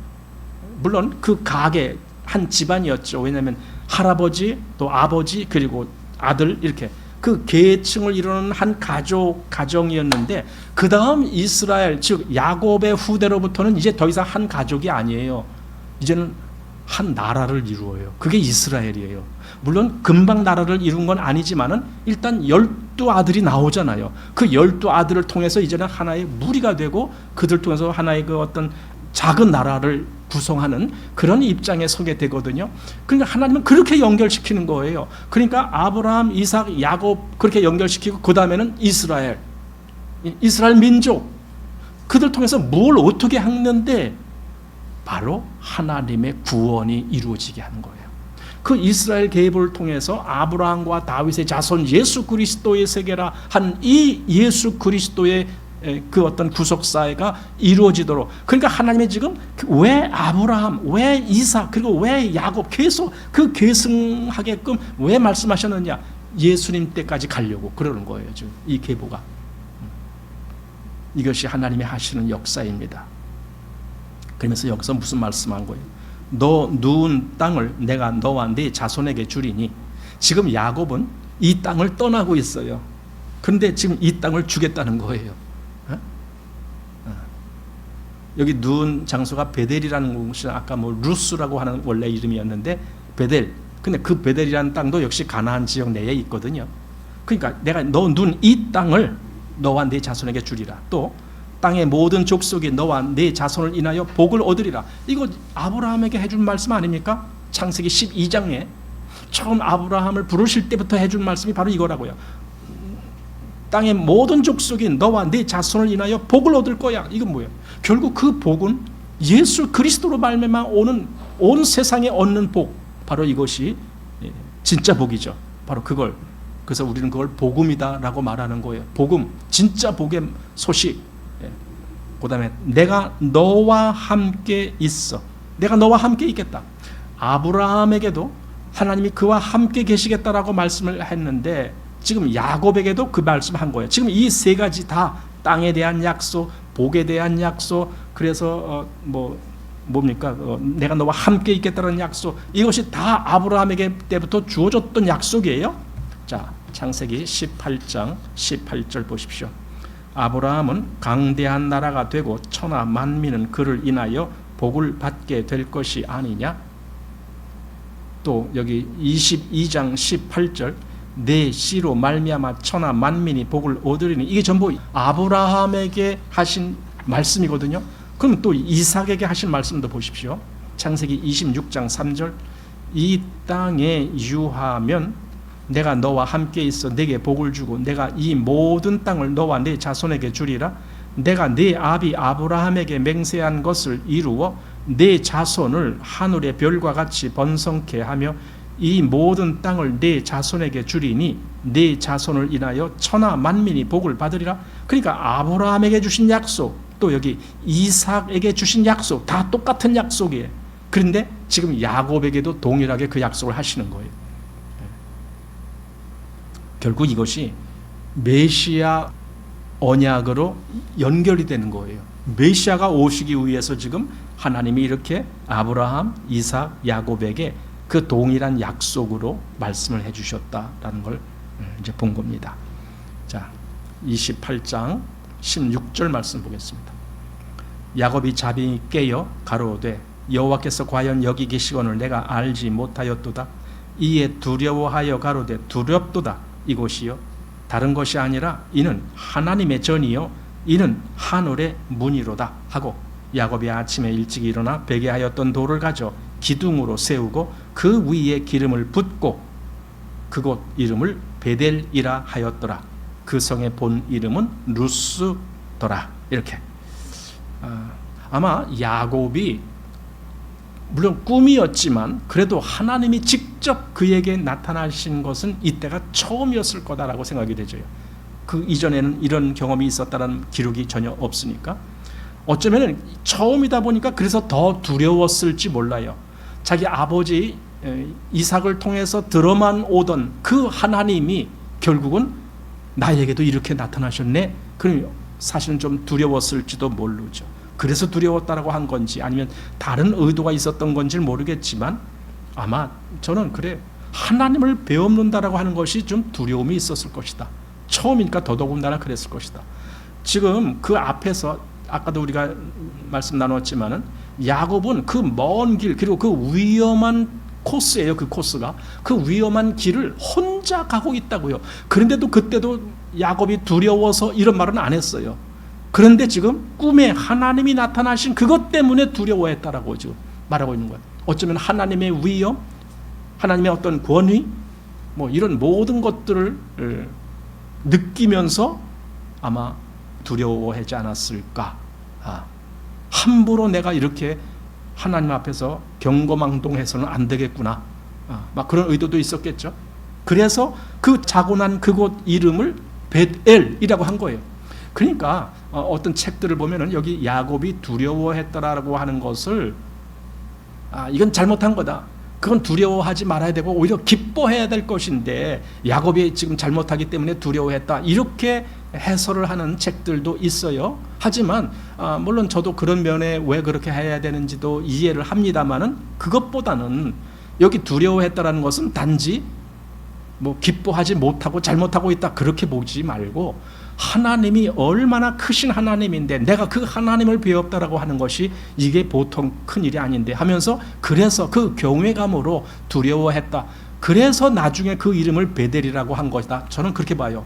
물론 그 가게 한 집안이었죠. 왜냐하면 할아버지, 또 아버지, 그리고 아들, 이렇게 그 계층을 이루는 한 가정이었는데, 그 다음 이스라엘, 즉 야곱의 후대로부터는 이제 더 이상 한 가족이 아니에요. 이제는 한 나라를 이루어요. 그게 이스라엘이에요. 물론 금방 나라를 이룬 건 아니지만은 일단 12아들이 나오잖아요. 그 12아들을 통해서 이제는 하나의 무리가 되고 그들 통해서 하나의 그 어떤 작은 나라를 구성하는 그런 입장에 서게 되거든요. 그러니까 하나님은 그렇게 연결시키는 거예요. 그러니까 아브라함, 이삭, 야곱 그렇게 연결시키고 그 다음에는 이스라엘 민족, 그들 통해서 뭘 어떻게 하는데 바로 하나님의 구원이 이루어지게 하는 거예요. 그 이스라엘 계보를 통해서 아브라함과 다윗의 자손 예수 그리스도의 세계라 한 이 예수 그리스도의 그 어떤 구속사회가 이루어지도록. 그러니까 하나님이 지금 왜 아브라함, 왜 이삭, 그리고 왜 야곱 계속 그 계승하게끔 왜 말씀하셨느냐? 예수님 때까지 가려고 그러는 거예요. 지금 이 계보가. 이것이 하나님이 하시는 역사입니다. 그러면서 여기서 무슨 말씀한 거예요? 너 누운 땅을 내가 너와 네 자손에게 주리니. 지금 야곱은 이 땅을 떠나고 있어요. 그런데 지금 이 땅을 주겠다는 거예요. 여기 누운 장소가 베델이라는 곳이 아까 뭐 루스라고 하는 원래 이름이었는데 베델. 근데 그 베델이라는 땅도 역시 가나안 지역 내에 있거든요. 그러니까 내가 너 누운 이 땅을 너와 네 자손에게 주리라. 또 땅의 모든 족속이 너와 네 자손을 인하여 복을 얻으리라. 이거 아브라함에게 해준 말씀 아닙니까? 창세기 12장에 처음 아브라함을 부르실 때부터 해준 말씀이 바로 이거라고요. 땅의 모든 족속이 너와 네 자손을 인하여 복을 얻을 거야. 이건 뭐예요? 결국 그 복은 예수 그리스도로 말미암아 오는 온 세상에 얻는 복, 바로 이것이 진짜 복이죠. 바로 그걸. 그래서 우리는 그걸 복음이다라고 말하는 거예요. 복음, 진짜 복의 소식. 그 다음에 내가 너와 함께 있어. 내가 너와 함께 있겠다. 아브라함에게도 하나님이 그와 함께 계시겠다라고 말씀을 했는데 지금 야곱에게도 그 말씀한 거예요. 지금 이 세 가지 다 땅에 대한 약속, 복에 대한 약속, 그래서 뭡니까? 내가 너와 함께 있겠다는 약속, 이것이 다 아브라함에게 때부터 주어졌던 약속이에요. 자, 창세기 18장 18절 보십시오. 아브라함은 강대한 나라가 되고 천하 만민은 그를 인하여 복을 받게 될 것이 아니냐. 또 여기 22장 18절 내 씨로 말미암아 천하 만민이 복을 얻으리니. 이게 전부 아브라함에게 하신 말씀이거든요. 그럼 또 이삭에게 하신 말씀도 보십시오. 창세기 26장 3절 이 땅에 유하면 내가 너와 함께 있어 내게 복을 주고 내가 이 모든 땅을 너와 네 자손에게 주리라. 내가 네 아비 아브라함에게 맹세한 것을 이루어 네 자손을 하늘의 별과 같이 번성케 하며 이 모든 땅을 네 자손에게 주리니 네 자손을 인하여 천하 만민이 복을 받으리라. 그러니까 아브라함에게 주신 약속, 또 여기 이삭에게 주신 약속 다 똑같은 약속이에요. 그런데 지금 야곱에게도 동일하게 그 약속을 하시는 거예요. 결국 이것이 메시아 언약으로 연결이 되는 거예요. 메시아가 오시기 위해서 지금 하나님이 이렇게 아브라함, 이삭, 야곱에게 그 동일한 약속으로 말씀을 해주셨다라는 걸 이제 본 겁니다. 자, 28장 16절 말씀 보겠습니다. 야곱이 잠이 깨어 가로되 여호와께서 과연 여기 계시거늘 내가 알지 못하였도다. 이에 두려워하여 가로되 두렵도다. 이곳이요 다른 것이 아니라 이는 하나님의 전이요 이는 하늘의 문이로다 하고 야곱이 아침에 일찍 일어나 베게 하였던 돌을 가져 기둥으로 세우고 그 위에 기름을 붓고 그곳 이름을 베델이라 하였더라. 그 성의 본 이름은 루스더라. 이렇게 아마 야곱이 물론 꿈이었지만 그래도 하나님이 직접 그에게 나타나신 것은 이때가 처음이었을 거다라고 생각이 되죠. 그 이전에는 이런 경험이 있었다는 기록이 전혀 없으니까 어쩌면 처음이다 보니까 그래서 더 두려웠을지 몰라요. 자기 아버지 이삭을 통해서 들어만 오던 그 하나님이 결국은 나에게도 이렇게 나타나셨네. 그럼 사실은 좀 두려웠을지도 모르죠. 그래서 두려웠다라고 한 건지 아니면 다른 의도가 있었던 건지는 모르겠지만 아마 저는 그래 하나님을 배움는다라고 하는 것이 좀 두려움이 있었을 것이다. 처음이니까 더더군다나 그랬을 것이다. 지금 그 앞에서 아까도 우리가 말씀 나눴지만은 야곱은 그 먼 길 그리고 그 위험한 코스예요. 그 코스가 그 위험한 길을 혼자 가고 있다고요. 그런데도 그때도 야곱이 두려워서 이런 말은 안 했어요. 그런데 지금 꿈에 하나님이 나타나신 그것 때문에 두려워했다라고 지금 말하고 있는 거예요. 어쩌면 하나님의 위엄, 하나님의 어떤 권위, 뭐 이런 모든 것들을 느끼면서 아마 두려워하지 않았을까. 함부로 내가 이렇게 하나님 앞에서 경거망동해서는 안 되겠구나. 막 그런 의도도 있었겠죠. 그래서 그 자고 난 그곳 이름을 벳엘이라고 한 거예요. 그러니까 어떤 책들을 보면은 여기 야곱이 두려워했더라고 하는 것을 이건 잘못한 거다. 그건 두려워하지 말아야 되고 오히려 기뻐해야 될 것인데 야곱이 지금 잘못하기 때문에 두려워했다. 이렇게 해설을 하는 책들도 있어요. 하지만 물론 저도 그런 면에 왜 그렇게 해야 되는지도 이해를 합니다만은 그것보다는 여기 두려워했다라는 것은 단지 뭐 기뻐하지 못하고 잘못하고 있다 그렇게 보지 말고 하나님이 얼마나 크신 하나님인데 내가 그 하나님을 배웠다라고 하는 것이 이게 보통 큰일이 아닌데 하면서 그래서 그 경외감으로 두려워했다. 그래서 나중에 그 이름을 베델이라고 한 것이다. 저는 그렇게 봐요.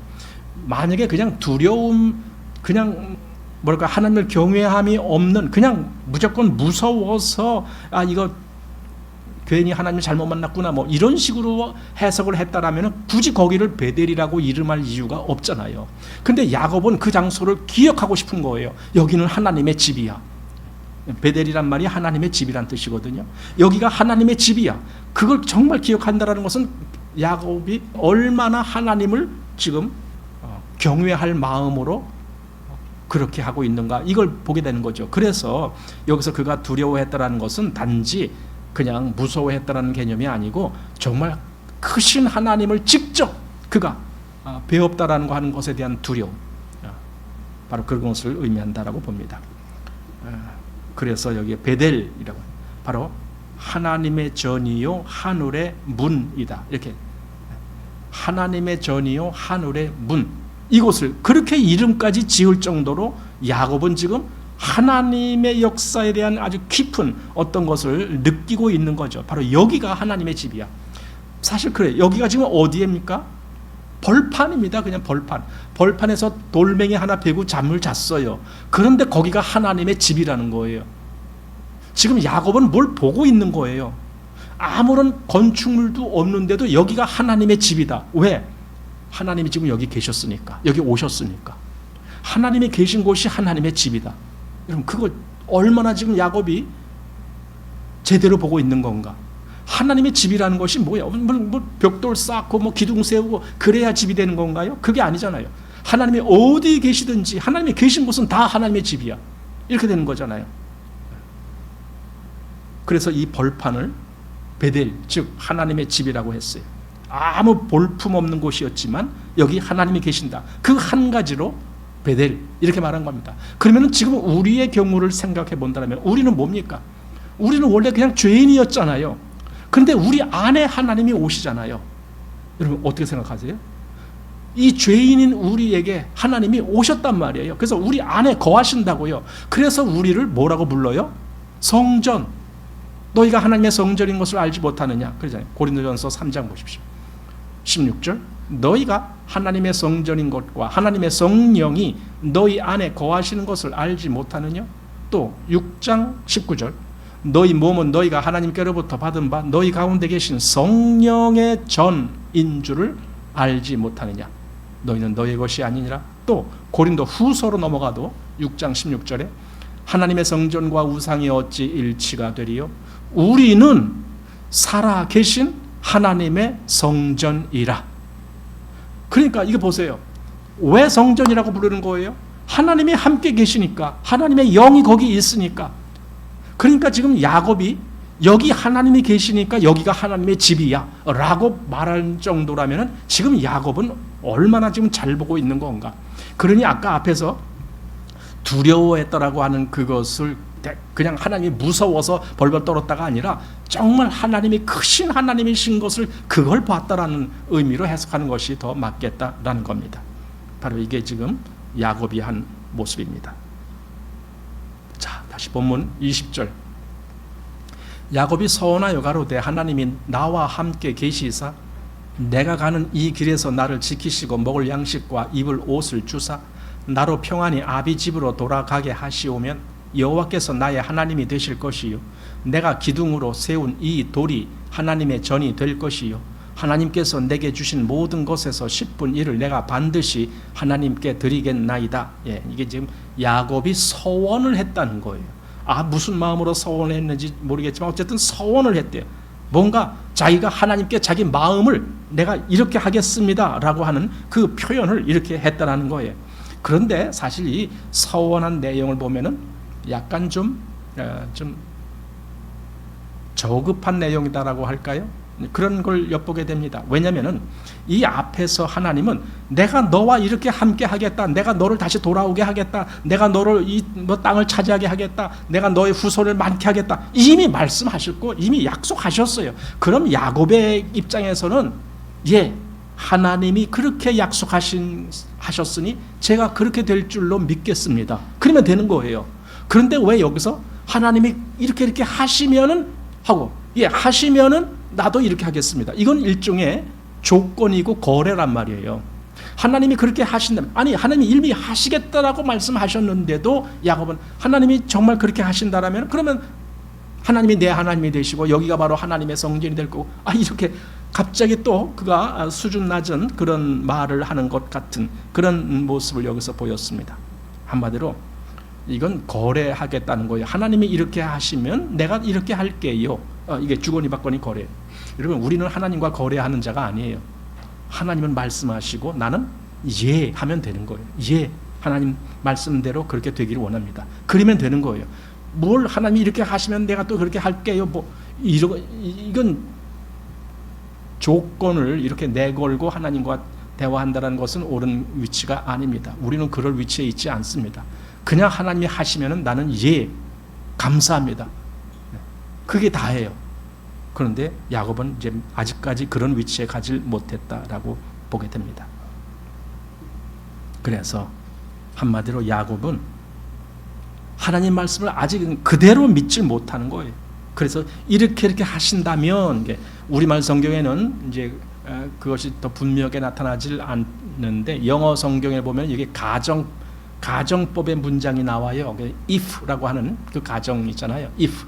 만약에 그냥 두려움, 그냥 뭐랄까 하나님을 경외함이 없는 그냥 무조건 무서워서 이거 괜히 하나님 잘못 만났구나 뭐 이런 식으로 해석을 했다라면 굳이 거기를 베델이라고 이름할 이유가 없잖아요. 근데 야곱은 그 장소를 기억하고 싶은 거예요. 여기는 하나님의 집이야. 베델이란 말이 하나님의 집이란 뜻이거든요. 여기가 하나님의 집이야. 그걸 정말 기억한다라는 것은 야곱이 얼마나 하나님을 지금 경외할 마음으로 그렇게 하고 있는가 이걸 보게 되는 거죠. 그래서 여기서 그가 두려워했다라는 것은 단지 그냥 무서워했다라는 개념이 아니고 정말 크신 하나님을 직접 그가 배웠다라는 거 하는 것에 대한 두려움, 바로 그런 것을 의미한다라고 봅니다. 그래서 여기에 베델이라고 바로 하나님의 전이요 하늘의 문이다. 이렇게 하나님의 전이요 하늘의 문, 이곳을 그렇게 이름까지 지을 정도로 야곱은 지금 하나님의 역사에 대한 아주 깊은 어떤 것을 느끼고 있는 거죠. 바로 여기가 하나님의 집이야. 사실 그래. 여기가 지금 어디입니까? 벌판입니다. 그냥 벌판. 벌판에서 돌멩이 하나 베고 잠을 잤어요. 그런데 거기가 하나님의 집이라는 거예요. 지금 야곱은 뭘 보고 있는 거예요. 아무런 건축물도 없는데도 여기가 하나님의 집이다. 왜? 하나님이 지금 여기 계셨으니까. 여기 오셨으니까. 하나님이 계신 곳이 하나님의 집이다. 여러분 그거 얼마나 지금 야곱이 제대로 보고 있는 건가? 하나님의 집이라는 것이 뭐예요? 뭐 벽돌 쌓고 뭐 기둥 세우고 그래야 집이 되는 건가요? 그게 아니잖아요. 하나님이 어디 계시든지 하나님이 계신 곳은 다 하나님의 집이야. 이렇게 되는 거잖아요. 그래서 이 벌판을 베델, 즉 하나님의 집이라고 했어요. 아무 볼품 없는 곳이었지만 여기 하나님이 계신다. 그 한 가지로 베델 이렇게 말한 겁니다. 그러면 지금 우리의 경우를 생각해 본다면 우리는 뭡니까? 우리는 원래 그냥 죄인이었잖아요. 그런데 우리 안에 하나님이 오시잖아요. 여러분 어떻게 생각하세요? 이 죄인인 우리에게 하나님이 오셨단 말이에요. 그래서 우리 안에 거하신다고요. 그래서 우리를 뭐라고 불러요? 성전. 너희가 하나님의 성전인 것을 알지 못하느냐? 그러잖아요. 고린도전서 3장 보십시오. 16절. 너희가 하나님의 성전인 것과 하나님의 성령이 너희 안에 거하시는 것을 알지 못하느냐? 또 6장 19절. 너희 몸은 너희가 하나님께로부터 받은 바 너희 가운데 계신 성령의 전인 줄을 알지 못하느냐? 너희는 너희 것이 아니니라. 또 고린도 후서로 넘어가도 6장 16절에 하나님의 성전과 우상이 어찌 일치가 되리요? 우리는 살아 계신 하나님의 성전이라. 그러니까 이거 보세요. 왜 성전이라고 부르는 거예요? 하나님이 함께 계시니까, 하나님의 영이 거기 있으니까. 그러니까 지금 야곱이 여기 하나님이 계시니까 여기가 하나님의 집이야 라고 말할 정도라면 지금 야곱은 얼마나 지금 잘 보고 있는 건가. 그러니 아까 앞에서 두려워했다라고 하는 그것을 그냥 하나님이 무서워서 벌벌 떨었다가 아니라 정말 하나님이 크신 하나님이신 것을 그걸 봤다라는 의미로 해석하는 것이 더 맞겠다라는 겁니다. 바로 이게 지금 야곱이 한 모습입니다. 자, 다시 본문 20절. 야곱이 서원하여 가로되 하나님이 나와 함께 계시사 내가 가는 이 길에서 나를 지키시고 먹을 양식과 입을 옷을 주사 나로 평안히 아비 집으로 돌아가게 하시오면 여호와께서 나의 하나님이 되실 것이요 내가 기둥으로 세운 이 돌이 하나님의 전이 될 것이요 하나님께서 내게 주신 모든 것에서 10분 1을 내가 반드시 하나님께 드리겠나이다. 예, 이게 지금 야곱이 서원을 했다는 거예요. 무슨 마음으로 서원했는지 모르겠지만 어쨌든 서원을 했대요. 뭔가 자기가 하나님께 자기 마음을 내가 이렇게 하겠습니다 라고 하는 그 표현을 이렇게 했다라는 거예요. 그런데 사실 이 서원한 내용을 보면은 약간 좀 저급한 내용이다라고 할까요? 그런 걸 엿보게 됩니다. 왜냐하면은 이 앞에서 하나님은 내가 너와 이렇게 함께 하겠다, 내가 너를 다시 돌아오게 하겠다, 내가 너를 이 땅을 차지하게 하겠다, 내가 너의 후손을 많게 하겠다, 이미 말씀하셨고 이미 약속하셨어요. 그럼 야곱의 입장에서는 하나님이 그렇게 약속하셨으니 제가 그렇게 될 줄로 믿겠습니다. 그러면 되는 거예요. 그런데 왜 여기서 하나님이 이렇게 하시면은 하고 하시면은 나도 이렇게 하겠습니다. 이건 일종의 조건이고 거래란 말이에요. 하나님이 그렇게 하신다면, 아니 하나님이 이미 하시겠다라고 말씀하셨는데도 야곱은 하나님이 정말 그렇게 하신다라면 그러면 하나님이 내 하나님이 되시고 여기가 바로 하나님의 성전이 될 거고, 이렇게 갑자기 또 그가 수준 낮은 그런 말을 하는 것 같은 그런 모습을 여기서 보였습니다. 한마디로 이건 거래하겠다는 거예요. 하나님이 이렇게 하시면 내가 이렇게 할게요. 이게 주거니 받거니 거래. 여러분, 우리는 하나님과 거래하는 자가 아니에요. 하나님은 말씀하시고 나는 하면 되는 거예요. 하나님 말씀대로 그렇게 되기를 원합니다. 그러면 되는 거예요. 뭘 하나님이 이렇게 하시면 내가 또 그렇게 할게요. 이건 조건을 이렇게 내걸고 하나님과 대화한다는 것은 옳은 위치가 아닙니다. 우리는 그럴 위치에 있지 않습니다. 그냥 하나님이 하시면 나는 감사합니다. 그게 다예요. 그런데 야곱은 이제 아직까지 그런 위치에 가질 못했다라고 보게 됩니다. 그래서 한마디로 야곱은 하나님 말씀을 아직은 그대로 믿질 못하는 거예요. 그래서 이렇게 하신다면, 우리말 성경에는 이제 그것이 더 분명하게 나타나질 않는데 영어 성경에 보면 이게 가정법의 문장이 나와요. if라고 하는 그 가정 있잖아요. if.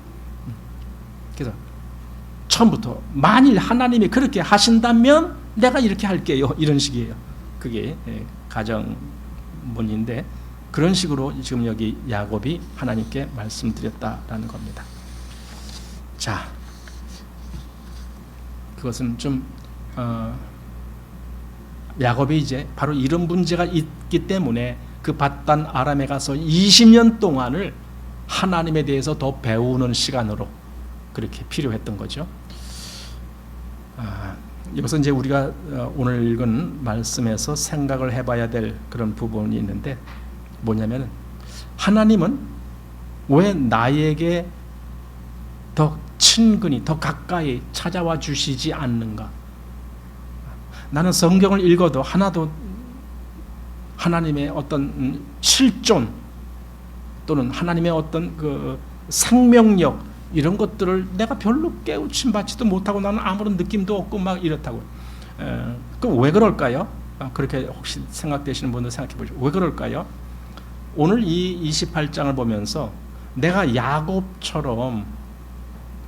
그래서 처음부터 만일 하나님이 그렇게 하신다면 내가 이렇게 할게요. 이런 식이에요. 그게 가정문인데 그런 식으로 지금 여기 야곱이 하나님께 말씀드렸다라는 겁니다. 자, 그것은 좀 야곱이 이제 바로 이런 문제가 있기 때문에 그 밧단 아람에 가서 20년 동안을 하나님에 대해서 더 배우는 시간으로 그렇게 필요했던 거죠. 여기서 이제 우리가 오늘 읽은 말씀에서 생각을 해봐야 될 그런 부분이 있는데 뭐냐면, 하나님은 왜 나에게 더 친근히 더 가까이 찾아와 주시지 않는가? 나는 성경을 읽어도 하나도 하나님의 어떤 실존 또는 하나님의 어떤 그 생명력 이런 것들을 내가 별로 깨우침 받지도 못하고 나는 아무런 느낌도 없고 막 이렇다고. 그럼 왜 그럴까요? 그렇게 혹시 생각되시는 분들 생각해 보죠. 왜 그럴까요? 오늘 이 28장을 보면서 내가 야곱처럼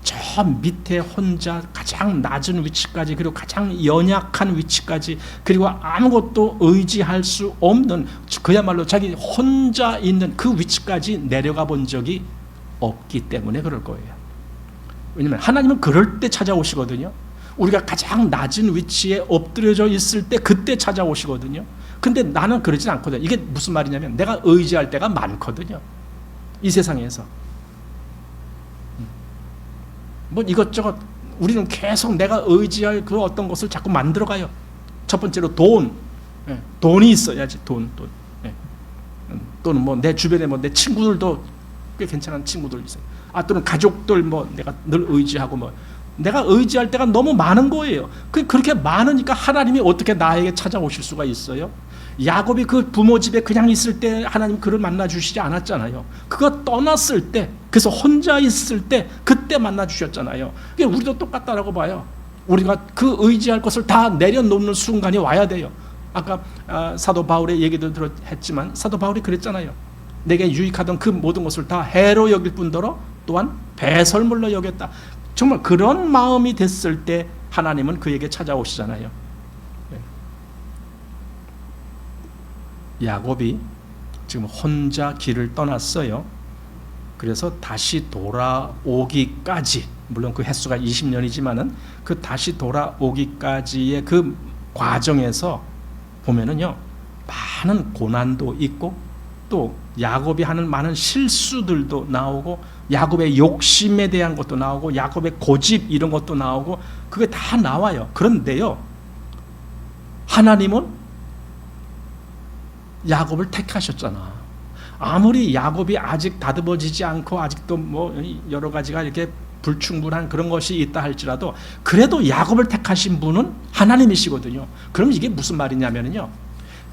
저 밑에 혼자 가장 낮은 위치까지, 그리고 가장 연약한 위치까지, 그리고 아무것도 의지할 수 없는 그야말로 자기 혼자 있는 그 위치까지 내려가 본 적이 없기 때문에 그럴 거예요. 왜냐하면 하나님은 그럴 때 찾아오시거든요. 우리가 가장 낮은 위치에 엎드려져 있을 때 그때 찾아오시거든요. 근데 나는 그러진 않거든요. 이게 무슨 말이냐면 내가 의지할 때가 많거든요. 이 세상에서 뭐 이것저것 우리는 계속 내가 의지할 그 어떤 것을 자꾸 만들어가요. 첫 번째로 돈이 있어야지. 돈. 또는 뭐 내 주변에 뭐 내 친구들도 꽤 괜찮은 친구들 있어요. 또는 가족들 뭐 내가 늘 의지하고 뭐 내가 의지할 때가 너무 많은 거예요. 그렇게 많으니까 하나님이 어떻게 나에게 찾아오실 수가 있어요? 야곱이 그 부모 집에 그냥 있을 때 하나님 그를 만나 주시지 않았잖아요. 그거 떠났을 때, 그래서 혼자 있을 때 그때 만나 주셨잖아요. 우리도 똑같다라고 봐요. 우리가 그 의지할 것을 다 내려놓는 순간이 와야 돼요. 아까 사도 바울의 얘기도 했지만 사도 바울이 그랬잖아요. 내게 유익하던 그 모든 것을 다 해로 여길 뿐더러 또한 배설물로 여겼다. 정말 그런 마음이 됐을 때 하나님은 그에게 찾아오시잖아요. 야곱이 지금 혼자 길을 떠났어요. 그래서 다시 돌아오기까지, 물론 그 횟수가 20년이지만은 그 다시 돌아오기까지의 그 과정에서 보면은요, 많은 고난도 있고 또 야곱이 하는 많은 실수들도 나오고 야곱의 욕심에 대한 것도 나오고 야곱의 고집 이런 것도 나오고 그게 다 나와요. 그런데요, 하나님은 야곱을 택하셨잖아. 아무리 야곱이 아직 다듬어지지 않고 아직도 뭐 여러 가지가 이렇게 불충분한 그런 것이 있다 할지라도 그래도 야곱을 택하신 분은 하나님이시거든요. 그럼 이게 무슨 말이냐면요,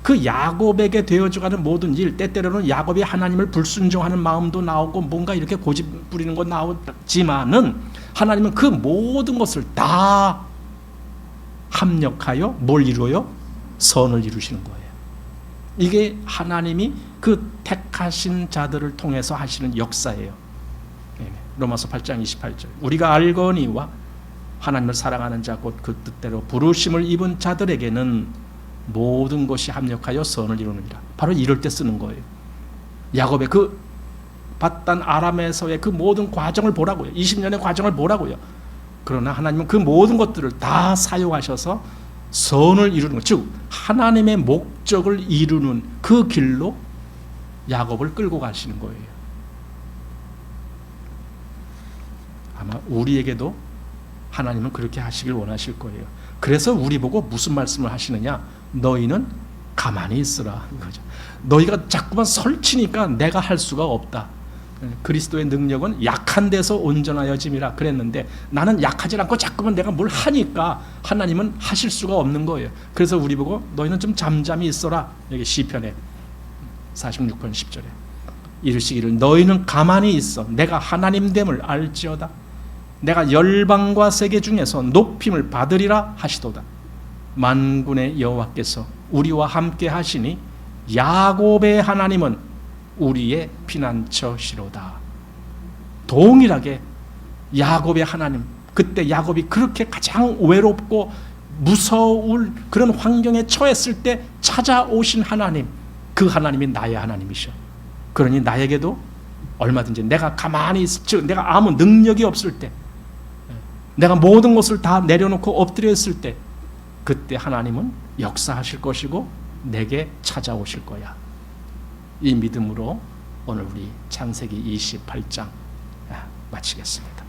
그 야곱에게 되어져가는 모든 일, 때때로는 야곱이 하나님을 불순종하는 마음도 나오고 뭔가 이렇게 고집 부리는 거 나오지만은 하나님은 그 모든 것을 다 합력하여 뭘 이루어요? 선을 이루시는 거예요. 이게 하나님이 그 택하신 자들을 통해서 하시는 역사예요. 로마서 8장 28절. 우리가 알거니와 하나님을 사랑하는 자 곧 그 뜻대로 부르심을 입은 자들에게는 모든 것이 합력하여 선을 이루느니라. 바로 이럴 때 쓰는 거예요. 야곱의 그 바단 아람에서의 그 모든 과정을 보라고요. 20년의 과정을 보라고요. 그러나 하나님은 그 모든 것들을 다 사용하셔서 선을 이루는 것, 즉 하나님의 목적을 이루는 그 길로 야곱을 끌고 가시는 거예요. 아마 우리에게도 하나님은 그렇게 하시길 원하실 거예요. 그래서 우리 보고 무슨 말씀을 하시느냐? 너희는 가만히 있으라 이거죠. 너희가 자꾸만 설치니까 내가 할 수가 없다. 그리스도의 능력은 약한 데서 온전하여짐이라 그랬는데 나는 약하지 않고 자꾸만 내가 뭘 하니까 하나님은 하실 수가 없는 거예요. 그래서 우리 보고 너희는 좀 잠잠히 있어라. 여기 시편에 46편 10절에 이르시기를 너희는 가만히 있어 내가 하나님됨을 알지어다. 내가 열방과 세계 중에서 높임을 받으리라 하시도다. 만군의 여호와께서 우리와 함께 하시니 야곱의 하나님은 우리의 피난처시로다. 동일하게 야곱의 하나님, 그때 야곱이 그렇게 가장 외롭고 무서울 그런 환경에 처했을 때 찾아오신 하나님, 그 하나님이 나의 하나님이셔. 그러니 나에게도 얼마든지 내가 가만히 있을, 즉 내가 아무 능력이 없을 때, 내가 모든 것을 다 내려놓고 엎드려 있을 때 그때 하나님은 역사하실 것이고 내게 찾아오실 거야. 이 믿음으로 오늘 우리 창세기 28장 마치겠습니다.